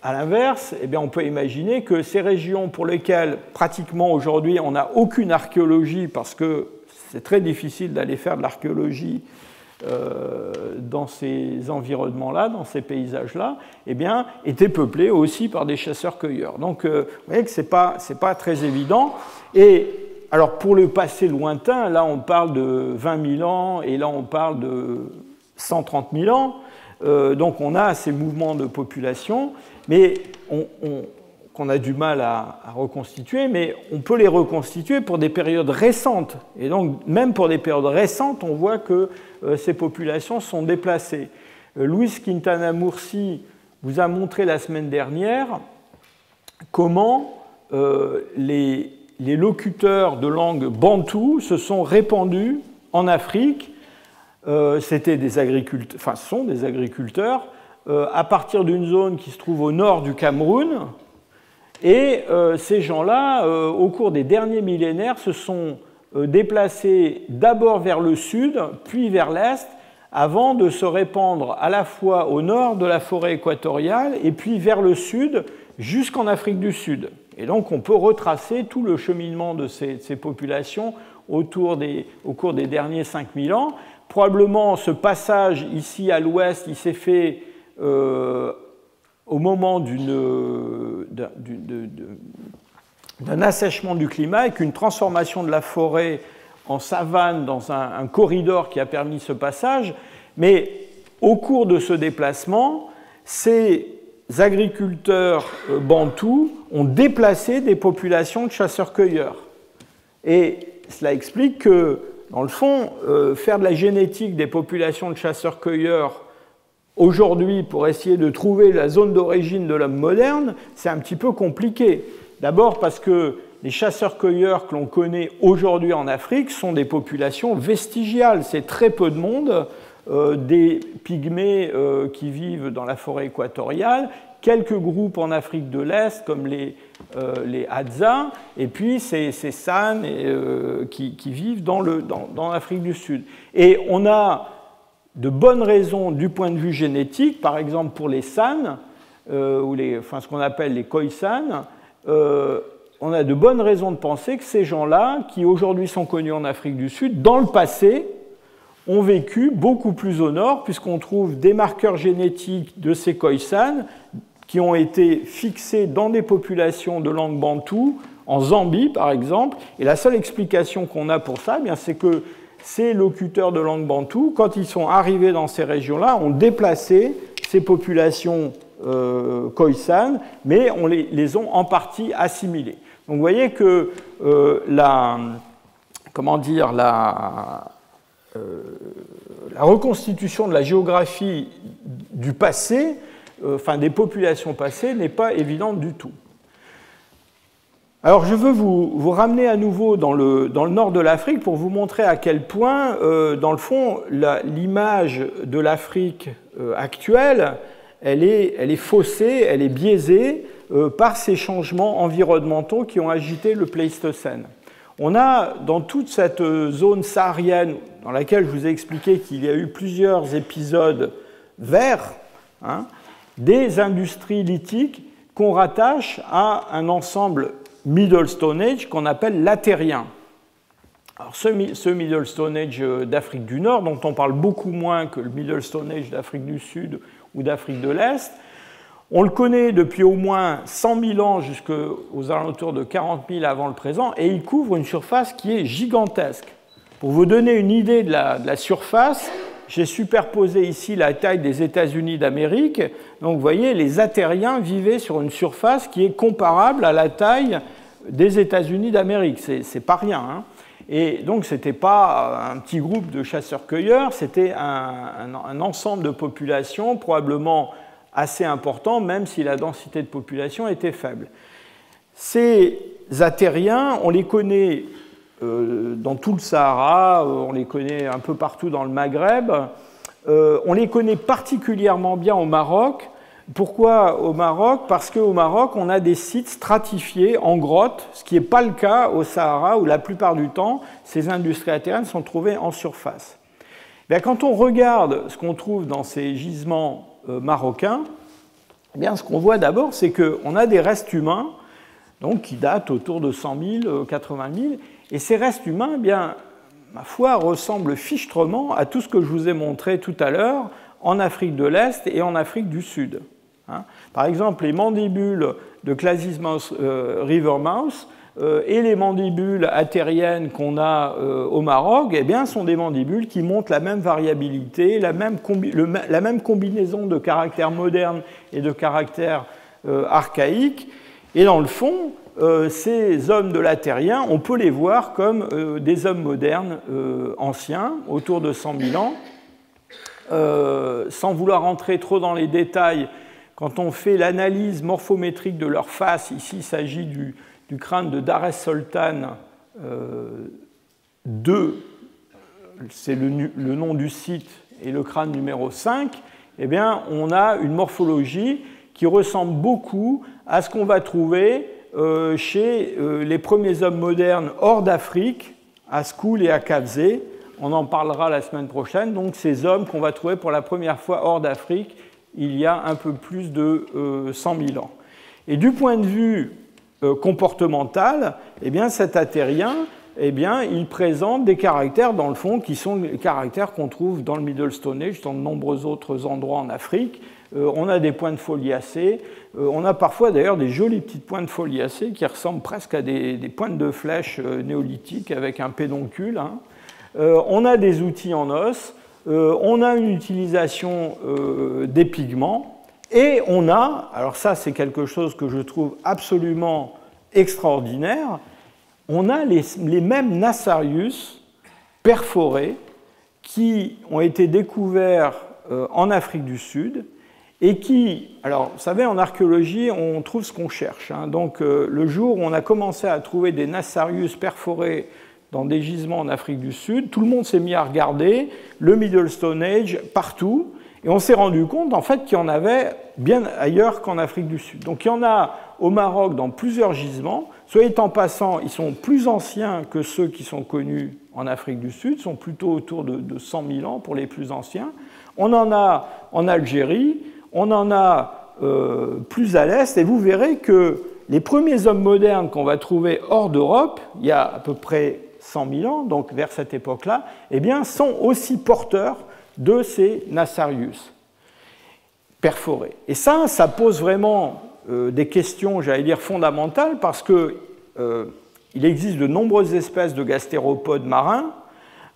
à l'inverse, eh bien, on peut imaginer que ces régions pour lesquelles pratiquement aujourd'hui on n'a aucune archéologie, parce que c'est très difficile d'aller faire de l'archéologie dans ces environnements-là, dans ces paysages-là, eh bien, étaient peuplées aussi par des chasseurs-cueilleurs. Donc, vous voyez que ce n'est pas très évident. Et alors, pour le passé lointain, là, on parle de 20 000 ans, et là, on parle de 130 000 ans. Donc, on a ces mouvements de population, mais qu'on a du mal à reconstituer, mais on peut les reconstituer pour des périodes récentes. Et donc, même pour des périodes récentes, on voit que ces populations sont déplacées. Luis Quintana Murci vous a montré la semaine dernière comment les locuteurs de langue bantou se sont répandus en Afrique. C'était des agriculteurs, enfin, ce sont des agriculteurs, à partir d'une zone qui se trouve au nord du Cameroun. Et ces gens-là, au cours des derniers millénaires, se sont déplacés d'abord vers le sud, puis vers l'est, avant de se répandre à la fois au nord de la forêt équatoriale et puis vers le sud jusqu'en Afrique du Sud. Et donc on peut retracer tout le cheminement de ces populations au cours des derniers 5000 ans. Probablement ce passage ici à l'ouest, il s'est fait au moment d'un assèchement du climat, avec une transformation de la forêt en savane dans un corridor qui a permis ce passage. Mais au cours de ce déplacement, ces agriculteurs bantous ont déplacé des populations de chasseurs-cueilleurs. Et cela explique que, dans le fond, faire de la génétique des populations de chasseurs-cueilleurs aujourd'hui pour essayer de trouver la zone d'origine de l'homme moderne, c'est un petit peu compliqué. D'abord parce que les chasseurs-cueilleurs que l'on connaît aujourd'hui en Afrique sont des populations vestigiales. C'est très peu de monde, des pygmées qui vivent dans la forêt équatoriale, quelques groupes en Afrique de l'Est comme les Hadza, et puis ces San qui vivent dans l'Afrique du Sud. Et on a de bonnes raisons du point de vue génétique, par exemple pour les San, ou ce qu'on appelle les Khoisan, on a de bonnes raisons de penser que ces gens-là, qui aujourd'hui sont connus en Afrique du Sud, dans le passé, ont vécu beaucoup plus au nord, puisqu'on trouve des marqueurs génétiques de ces Khoisan qui ont été fixés dans des populations de langue bantoue, en Zambie par exemple, et la seule explication qu'on a pour ça, c'est que ces locuteurs de langue bantoue, quand ils sont arrivés dans ces régions-là, ont déplacé ces populations Khoisan, mais on les ont en partie assimilées. Donc vous voyez que la reconstitution de la géographie du passé, des populations passées, n'est pas évidente du tout. Alors je veux vous ramener à nouveau dans le nord de l'Afrique pour vous montrer à quel point, dans le fond, l'image de l'Afrique actuelle, elle est faussée, elle est biaisée par ces changements environnementaux qui ont agité le Pléistocène. On a dans toute cette zone saharienne, dans laquelle je vous ai expliqué qu'il y a eu plusieurs épisodes verts, des industries lithiques qu'on rattache à un ensemble Middle Stone Age qu'on appelle latérien. Alors ce Middle Stone Age d'Afrique du Nord, dont on parle beaucoup moins que le Middle Stone Age d'Afrique du Sud ou d'Afrique de l'Est, on le connaît depuis au moins 100 000 ans jusqu'aux alentours de 40 000 avant le présent, et il couvre une surface qui est gigantesque. Pour vous donner une idée de la surface, j'ai superposé ici la taille des États-Unis d'Amérique. Donc vous voyez, les Atériens vivaient sur une surface qui est comparable à la taille des États-Unis d'Amérique. C'est pas rien. Et donc ce n'était pas un petit groupe de chasseurs-cueilleurs, c'était un ensemble de populations probablement assez important, même si la densité de population était faible. Ces Atériens, on les connaît dans tout le Sahara, on les connaît un peu partout dans le Maghreb, On les connaît particulièrement bien au Maroc. Pourquoi au Maroc? Parce qu'au Maroc, on a des sites stratifiés en grottes, ce qui n'est pas le cas au Sahara, où la plupart du temps, ces industries latérales sont trouvées en surface. Bien, quand on regarde ce qu'on trouve dans ces gisements marocains, eh bien, ce qu'on voit d'abord, c'est qu'on a des restes humains donc, qui datent autour de 100 000, 80 000, et ces restes humains, eh bien, ma foi, ressemblent fichtrement à tout ce que je vous ai montré tout à l'heure en Afrique de l'Est et en Afrique du Sud. Par exemple, les mandibules de Clasismouse rivermouse et les mandibules attériennes qu'on a au Maroc, eh bien, sont des mandibules qui montrent la même variabilité, la même combinaison de caractères modernes et de caractères archaïques. Et dans le fond, ces hommes de la Terrien, on peut les voir comme des hommes modernes anciens, autour de 100 000 ans. Sans vouloir rentrer trop dans les détails, quand on fait l'analyse morphométrique de leur face, ici il s'agit du crâne de Dar es Sultan II, c'est le nom du site, et le crâne numéro 5, eh bien, on a une morphologie qui ressemble beaucoup à ce qu'on va trouver chez les premiers hommes modernes hors d'Afrique, à Skoul et à Kavzé. On en parlera la semaine prochaine. Donc, ces hommes qu'on va trouver pour la première fois hors d'Afrique il y a un peu plus de 100 000 ans. Et du point de vue comportemental, eh bien, cet attérien, eh bien, il présente des caractères, dans le fond, qui sont les caractères qu'on trouve dans le Middle Stone Age, dans de nombreux autres endroits en Afrique. On a des points de foliacés. On a parfois, d'ailleurs, des jolis petits points de foliacés qui ressemblent presque à des pointes de flèches néolithiques avec un pédoncule. On a des outils en os. On a une utilisation des pigments. Et on a, alors ça, c'est quelque chose que je trouve absolument extraordinaire, on a les mêmes Nassarius perforés qui ont été découverts en Afrique du Sud et qui, alors vous savez, en archéologie, on trouve ce qu'on cherche. Donc le jour où on a commencé à trouver des Nassarius perforés dans des gisements en Afrique du Sud, tout le monde s'est mis à regarder le Middle Stone Age partout, et on s'est rendu compte en fait qu'il y en avait bien ailleurs qu'en Afrique du Sud. Donc il y en a au Maroc dans plusieurs gisements. Soit étant passant, ils sont plus anciens que ceux qui sont connus en Afrique du Sud, sont plutôt autour de 100 000 ans pour les plus anciens. On en a en Algérie, on en a plus à l'est, et vous verrez que les premiers hommes modernes qu'on va trouver hors d'Europe, il y a à peu près 100 000 ans, donc vers cette époque-là, eh bien, sont aussi porteurs de ces Nassarius perforés. Et ça pose vraiment des questions, j'allais dire, fondamentales, parce qu'il existe de nombreuses espèces de gastéropodes marins.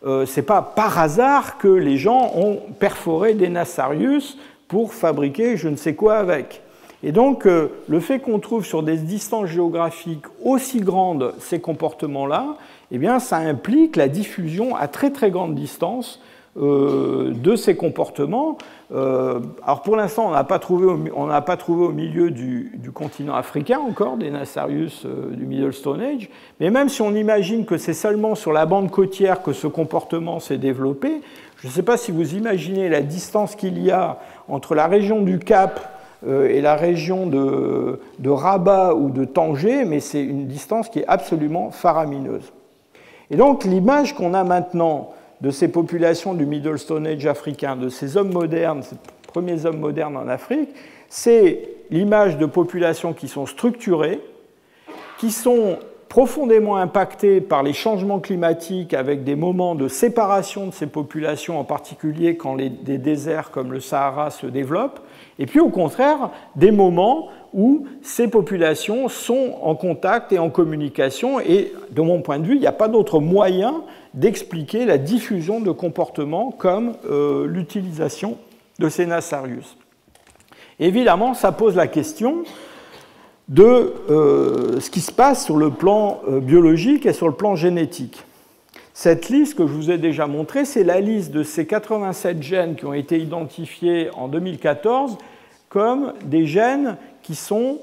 Ce n'est pas par hasard que les gens ont perforé des Nassarius pour fabriquer je ne sais quoi avec. Et donc, le fait qu'on trouve sur des distances géographiques aussi grandes ces comportements-là, eh bien, ça implique la diffusion à très très grande distance de ces comportements. Alors pour l'instant, on n'a pas trouvé au milieu du continent africain encore des Nassarius du Middle Stone Age, mais même si on imagine que c'est seulement sur la bande côtière que ce comportement s'est développé, je ne sais pas si vous imaginez la distance qu'il y a entre la région du Cap et la région de Rabat ou de Tanger, mais c'est une distance qui est absolument faramineuse. Et donc l'image qu'on a maintenant de ces populations du Middle Stone Age africain, de ces hommes modernes, ces premiers hommes modernes en Afrique, c'est l'image de populations qui sont structurées, qui sont profondément impactées par les changements climatiques avec des moments de séparation de ces populations, en particulier quand des déserts comme le Sahara se développent, et puis au contraire, des moments où ces populations sont en contact et en communication, et de mon point de vue, il n'y a pas d'autre moyen d'expliquer la diffusion de comportements comme l'utilisation de ces Nassarius. Évidemment, ça pose la question de ce qui se passe sur le plan biologique et sur le plan génétique. Cette liste que je vous ai déjà montrée, c'est la liste de ces 87 gènes qui ont été identifiés en 2014 comme des gènes qui sont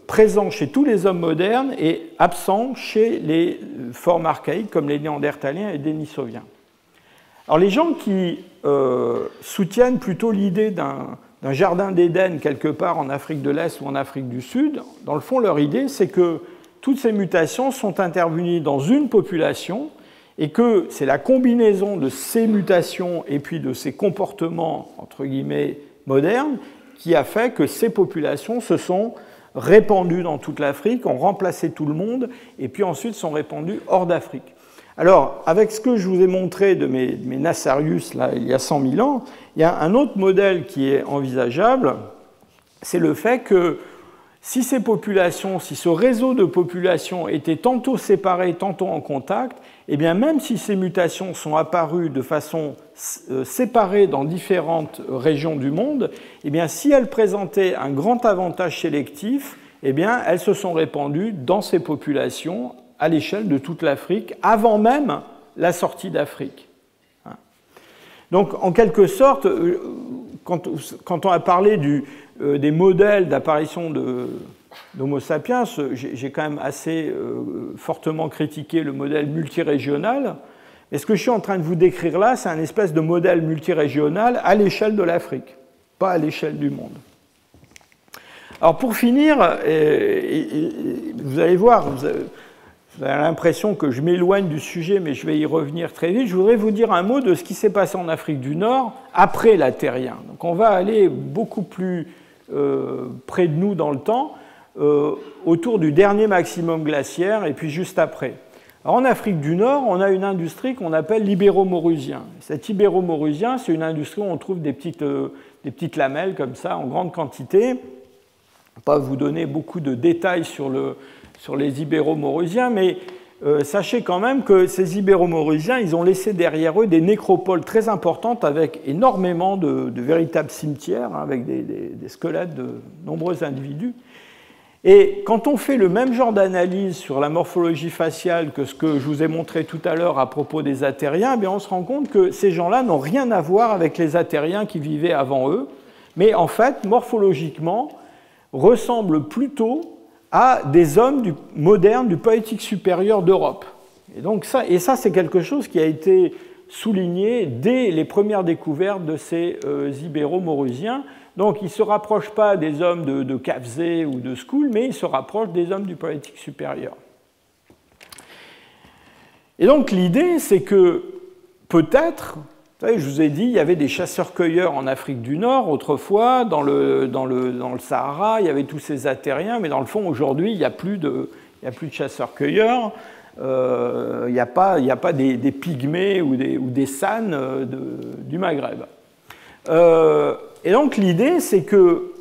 présents chez tous les hommes modernes et absents chez les formes archaïques comme les Néandertaliens et Denisoviens. Alors les gens qui soutiennent plutôt l'idée d'un jardin d'Éden quelque part en Afrique de l'Est ou en Afrique du Sud, dans le fond, leur idée, c'est que toutes ces mutations sont intervenues dans une population et que c'est la combinaison de ces mutations et puis de ces comportements, entre guillemets, modernes, qui a fait que ces populations se sont répandues dans toute l'Afrique, ont remplacé tout le monde, et puis ensuite sont répandues hors d'Afrique. Alors, avec ce que je vous ai montré de mes Nassarius, là, il y a 100 000 ans, il y a un autre modèle qui est envisageable, c'est le fait que si ces populations, si ce réseau de populations était tantôt séparé, tantôt en contact, eh bien même si ces mutations sont apparues de façon séparée dans différentes régions du monde, eh bien si elles présentaient un grand avantage sélectif, eh bien elles se sont répandues dans ces populations à l'échelle de toute l'Afrique, avant même la sortie d'Afrique. Donc, en quelque sorte, quand on a parlé des modèles d'apparition d'Homo sapiens, j'ai quand même assez fortement critiqué le modèle multirégional. Et ce que je suis en train de vous décrire là, c'est un espèce de modèle multirégional à l'échelle de l'Afrique, pas à l'échelle du monde. Alors, pour finir, vous allez voir, vous avez l'impression que je m'éloigne du sujet, mais je vais y revenir très vite. Je voudrais vous dire un mot de ce qui s'est passé en Afrique du Nord après la Terrien. Donc on va aller beaucoup plus près de nous dans le temps, autour du dernier maximum glaciaire et puis juste après. Alors en Afrique du Nord, on a une industrie qu'on appelle l'ibéro-maurusien. Cet ibéro-maurusien, c'est une industrie où on trouve des petites lamelles comme ça en grande quantité. Je ne vais pas vous donner beaucoup de détails sur les ibéro-maurusiens, mais sachez quand même que ces ibéro-maurusiens, ils ont laissé derrière eux des nécropoles très importantes avec énormément de véritables cimetières, hein, avec des squelettes de nombreux individus. Et quand on fait le même genre d'analyse sur la morphologie faciale que ce que je vous ai montré tout à l'heure à propos des Atériens, eh on se rend compte que ces gens-là n'ont rien à voir avec les Atériens qui vivaient avant eux, mais en fait, morphologiquement, ressemblent plutôt à des hommes modernes du Paléolithique supérieur d'Europe. Et ça, c'est quelque chose qui a été souligné dès les premières découvertes de ces ibéro-maurusiens. Donc, ils ne se rapprochent pas des hommes de Kafzé ou de Skoul, mais ils se rapprochent des hommes du Paléolithique supérieur. Et donc, l'idée, c'est que peut-être, vous savez, je vous ai dit, il y avait des chasseurs-cueilleurs en Afrique du Nord autrefois, dans le Sahara, il y avait tous ces Atériens, mais dans le fond, aujourd'hui, il n'y a plus de chasseurs-cueilleurs, il n'y a pas des pygmées ou des Sânes du Maghreb. Et donc l'idée, c'est que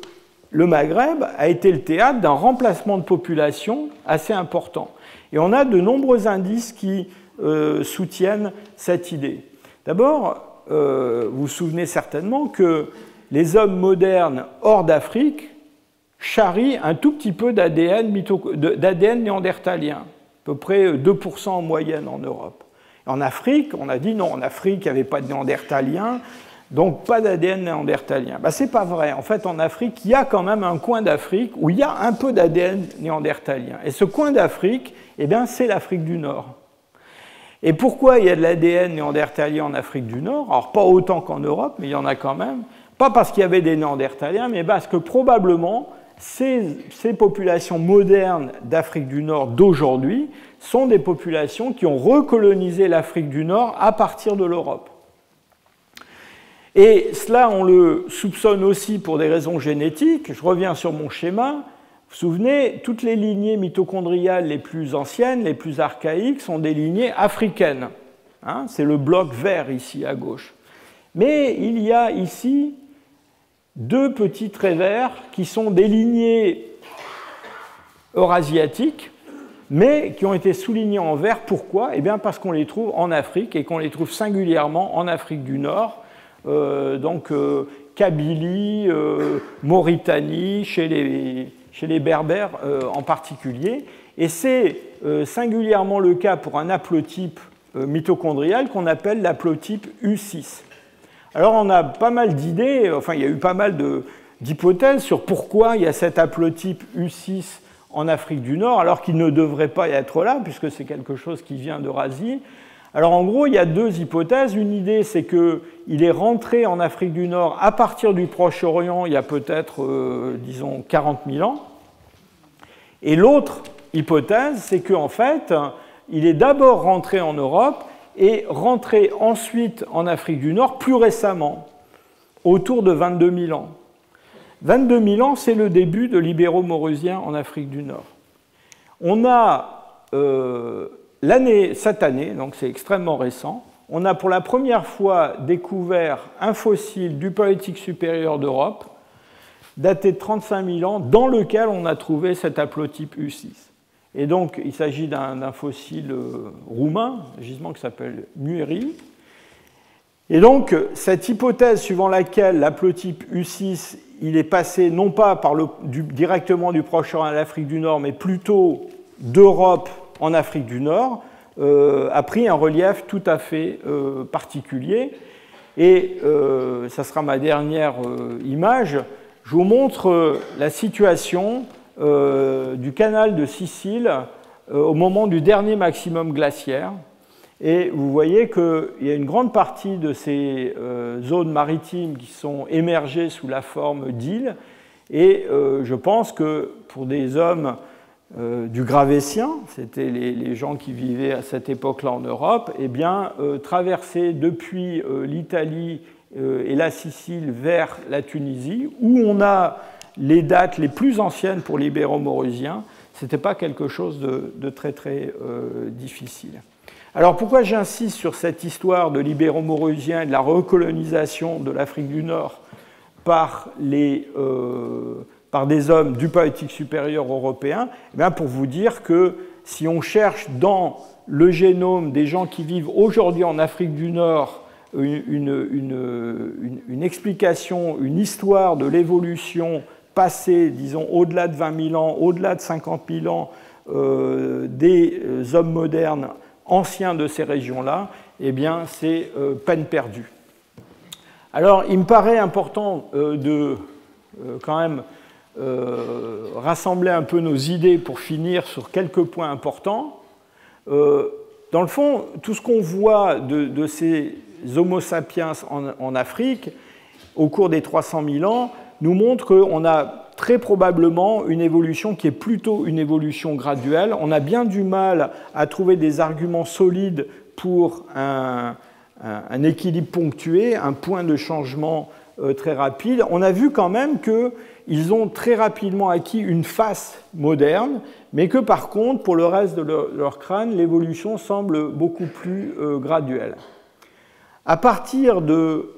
le Maghreb a été le théâtre d'un remplacement de population assez important. Et on a de nombreux indices qui soutiennent cette idée. D'abord, vous vous souvenez certainement que les hommes modernes hors d'Afrique charrient un tout petit peu d'ADN néandertalien, à peu près 2% en moyenne en Europe. En Afrique, on a dit non, en Afrique, il n'y avait pas de néandertaliens, donc pas d'ADN néandertalien. Ce n'est pas vrai. En fait, en Afrique, il y a quand même un coin d'Afrique où il y a un peu d'ADN néandertalien. Et ce coin d'Afrique, c'est l'Afrique du Nord. Et pourquoi il y a de l'ADN néandertalien en Afrique du Nord? Alors, pas autant qu'en Europe, mais il y en a quand même. Pas parce qu'il y avait des néandertaliens, mais parce que probablement, ces populations modernes d'Afrique du Nord d'aujourd'hui sont des populations qui ont recolonisé l'Afrique du Nord à partir de l'Europe. Et cela, on le soupçonne aussi pour des raisons génétiques. Je reviens sur mon schéma. Vous vous souvenez, toutes les lignées mitochondriales les plus anciennes, les plus archaïques, sont des lignées africaines. Hein, c'est le bloc vert ici à gauche. Mais il y a ici deux petits traits verts qui sont des lignées eurasiatiques, mais qui ont été soulignés en vert. Pourquoi? Eh bien parce qu'on les trouve en Afrique et qu'on les trouve singulièrement en Afrique du Nord. Kabylie, Mauritanie, chez les Berbères en particulier. Et c'est singulièrement le cas pour un haplotype mitochondrial qu'on appelle l'haplotype U6. Alors on a pas mal d'idées, enfin il y a eu pas mal d'hypothèses sur pourquoi il y a cet haplotype U6 en Afrique du Nord, alors qu'il ne devrait pas y être là, puisque c'est quelque chose qui vient d'Eurasie. Alors en gros, il y a deux hypothèses. Une idée, c'est qu'il est rentré en Afrique du Nord à partir du Proche-Orient il y a peut-être, disons, 40 000 ans. Et l'autre hypothèse, c'est qu'en fait, il est d'abord rentré en Europe et rentré ensuite en Afrique du Nord plus récemment, autour de 22 000 ans. 22 000 ans, c'est le début de l'Ibéro-Maurusien en Afrique du Nord. On a cette année, donc c'est extrêmement récent, on a pour la première fois découvert un fossile du Paléolithique supérieur d'Europe, daté de 35 000 ans, dans lequel on a trouvé cet haplotype U6. Et donc, il s'agit d'un fossile roumain, un gisement qui s'appelle Mueri. Et donc, cette hypothèse suivant laquelle l'haplotype U6 il est passé non pas directement du Proche-Orient à l'Afrique du Nord, mais plutôt d'Europe en Afrique du Nord, a pris un relief tout à fait particulier. Et ça sera ma dernière image. Je vous montre la situation du canal de Sicile au moment du dernier maximum glaciaire. Et vous voyez qu'il y a une grande partie de ces zones maritimes qui sont émergées sous la forme d'îles. Et je pense que pour des hommes du Gravétien, c'était les gens qui vivaient à cette époque-là en Europe, eh bien, traverser depuis l'Italie et la Sicile vers la Tunisie, où on a les dates les plus anciennes pour l'Ibéro-Maurusien, ce n'était pas quelque chose de très très difficile. Alors pourquoi j'insiste sur cette histoire de l'Ibéro-Maurusien et de la recolonisation de l'Afrique du Nord par des hommes du Paléolithique supérieur européen? Eh bien pour vous dire que si on cherche dans le génome des gens qui vivent aujourd'hui en Afrique du Nord une explication, une histoire de l'évolution passée, disons, au-delà de 20 000 ans, au-delà de 50 000 ans, des hommes modernes anciens de ces régions-là, eh bien, c'est peine perdue. Alors, il me paraît important de quand même rassembler un peu nos idées pour finir sur quelques points importants. Dans le fond, tout ce qu'on voit de ces Homo sapiens en Afrique au cours des 300 000 ans nous montre qu'on a très probablement une évolution qui est plutôt une évolution graduelle. On a bien du mal à trouver des arguments solides pour un équilibre ponctué, un point de changement très rapide. On a vu quand même qu'ils ont très rapidement acquis une face moderne, mais que par contre, pour le reste de leur crâne, l'évolution semble beaucoup plus graduelle. À partir de,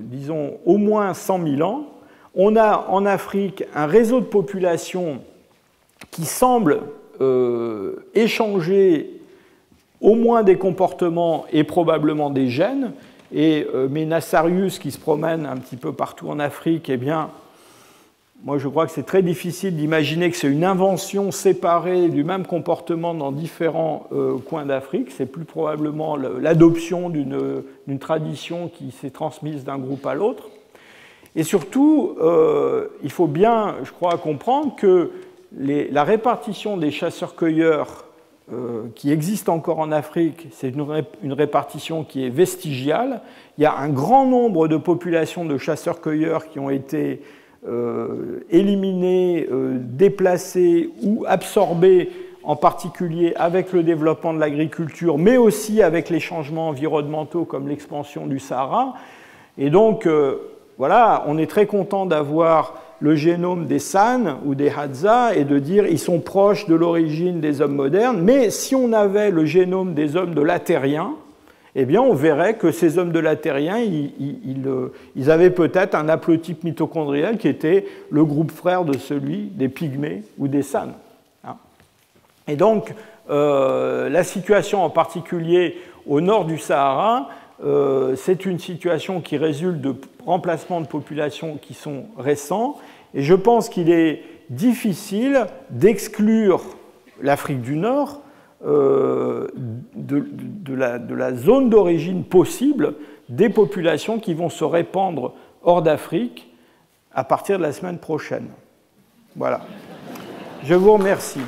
disons, au moins 100 000 ans, on a en Afrique un réseau de population qui semble échanger au moins des comportements et probablement des gènes. Et Menassarius, qui se promène un petit peu partout en Afrique, eh bien, moi je crois que c'est très difficile d'imaginer que c'est une invention séparée du même comportement dans différents coins d'Afrique. C'est plus probablement l'adoption d'une tradition qui s'est transmise d'un groupe à l'autre. Et surtout, il faut bien, je crois, comprendre que la répartition des chasseurs-cueilleurs qui existe encore en Afrique, c'est une répartition qui est vestigiale. Il y a un grand nombre de populations de chasseurs-cueilleurs qui ont été éliminés, déplacés ou absorbés, en particulier avec le développement de l'agriculture, mais aussi avec les changements environnementaux comme l'expansion du Sahara. Et donc, voilà, on est très content d'avoir le génome des San ou des Hadza et de dire qu'ils sont proches de l'origine des hommes modernes, mais si on avait le génome des hommes de l'Atérien, eh bien, on verrait que ces hommes de l'Atérien, ils avaient peut-être un haplotype mitochondrial qui était le groupe frère de celui des Pygmées ou des San. Et donc, la situation en particulier au nord du Sahara, c'est une situation qui résulte de remplacements de populations qui sont récents. Et je pense qu'il est difficile d'exclure l'Afrique du Nord de la zone d'origine possible des populations qui vont se répandre hors d'Afrique à partir de la semaine prochaine. Voilà. Je vous remercie.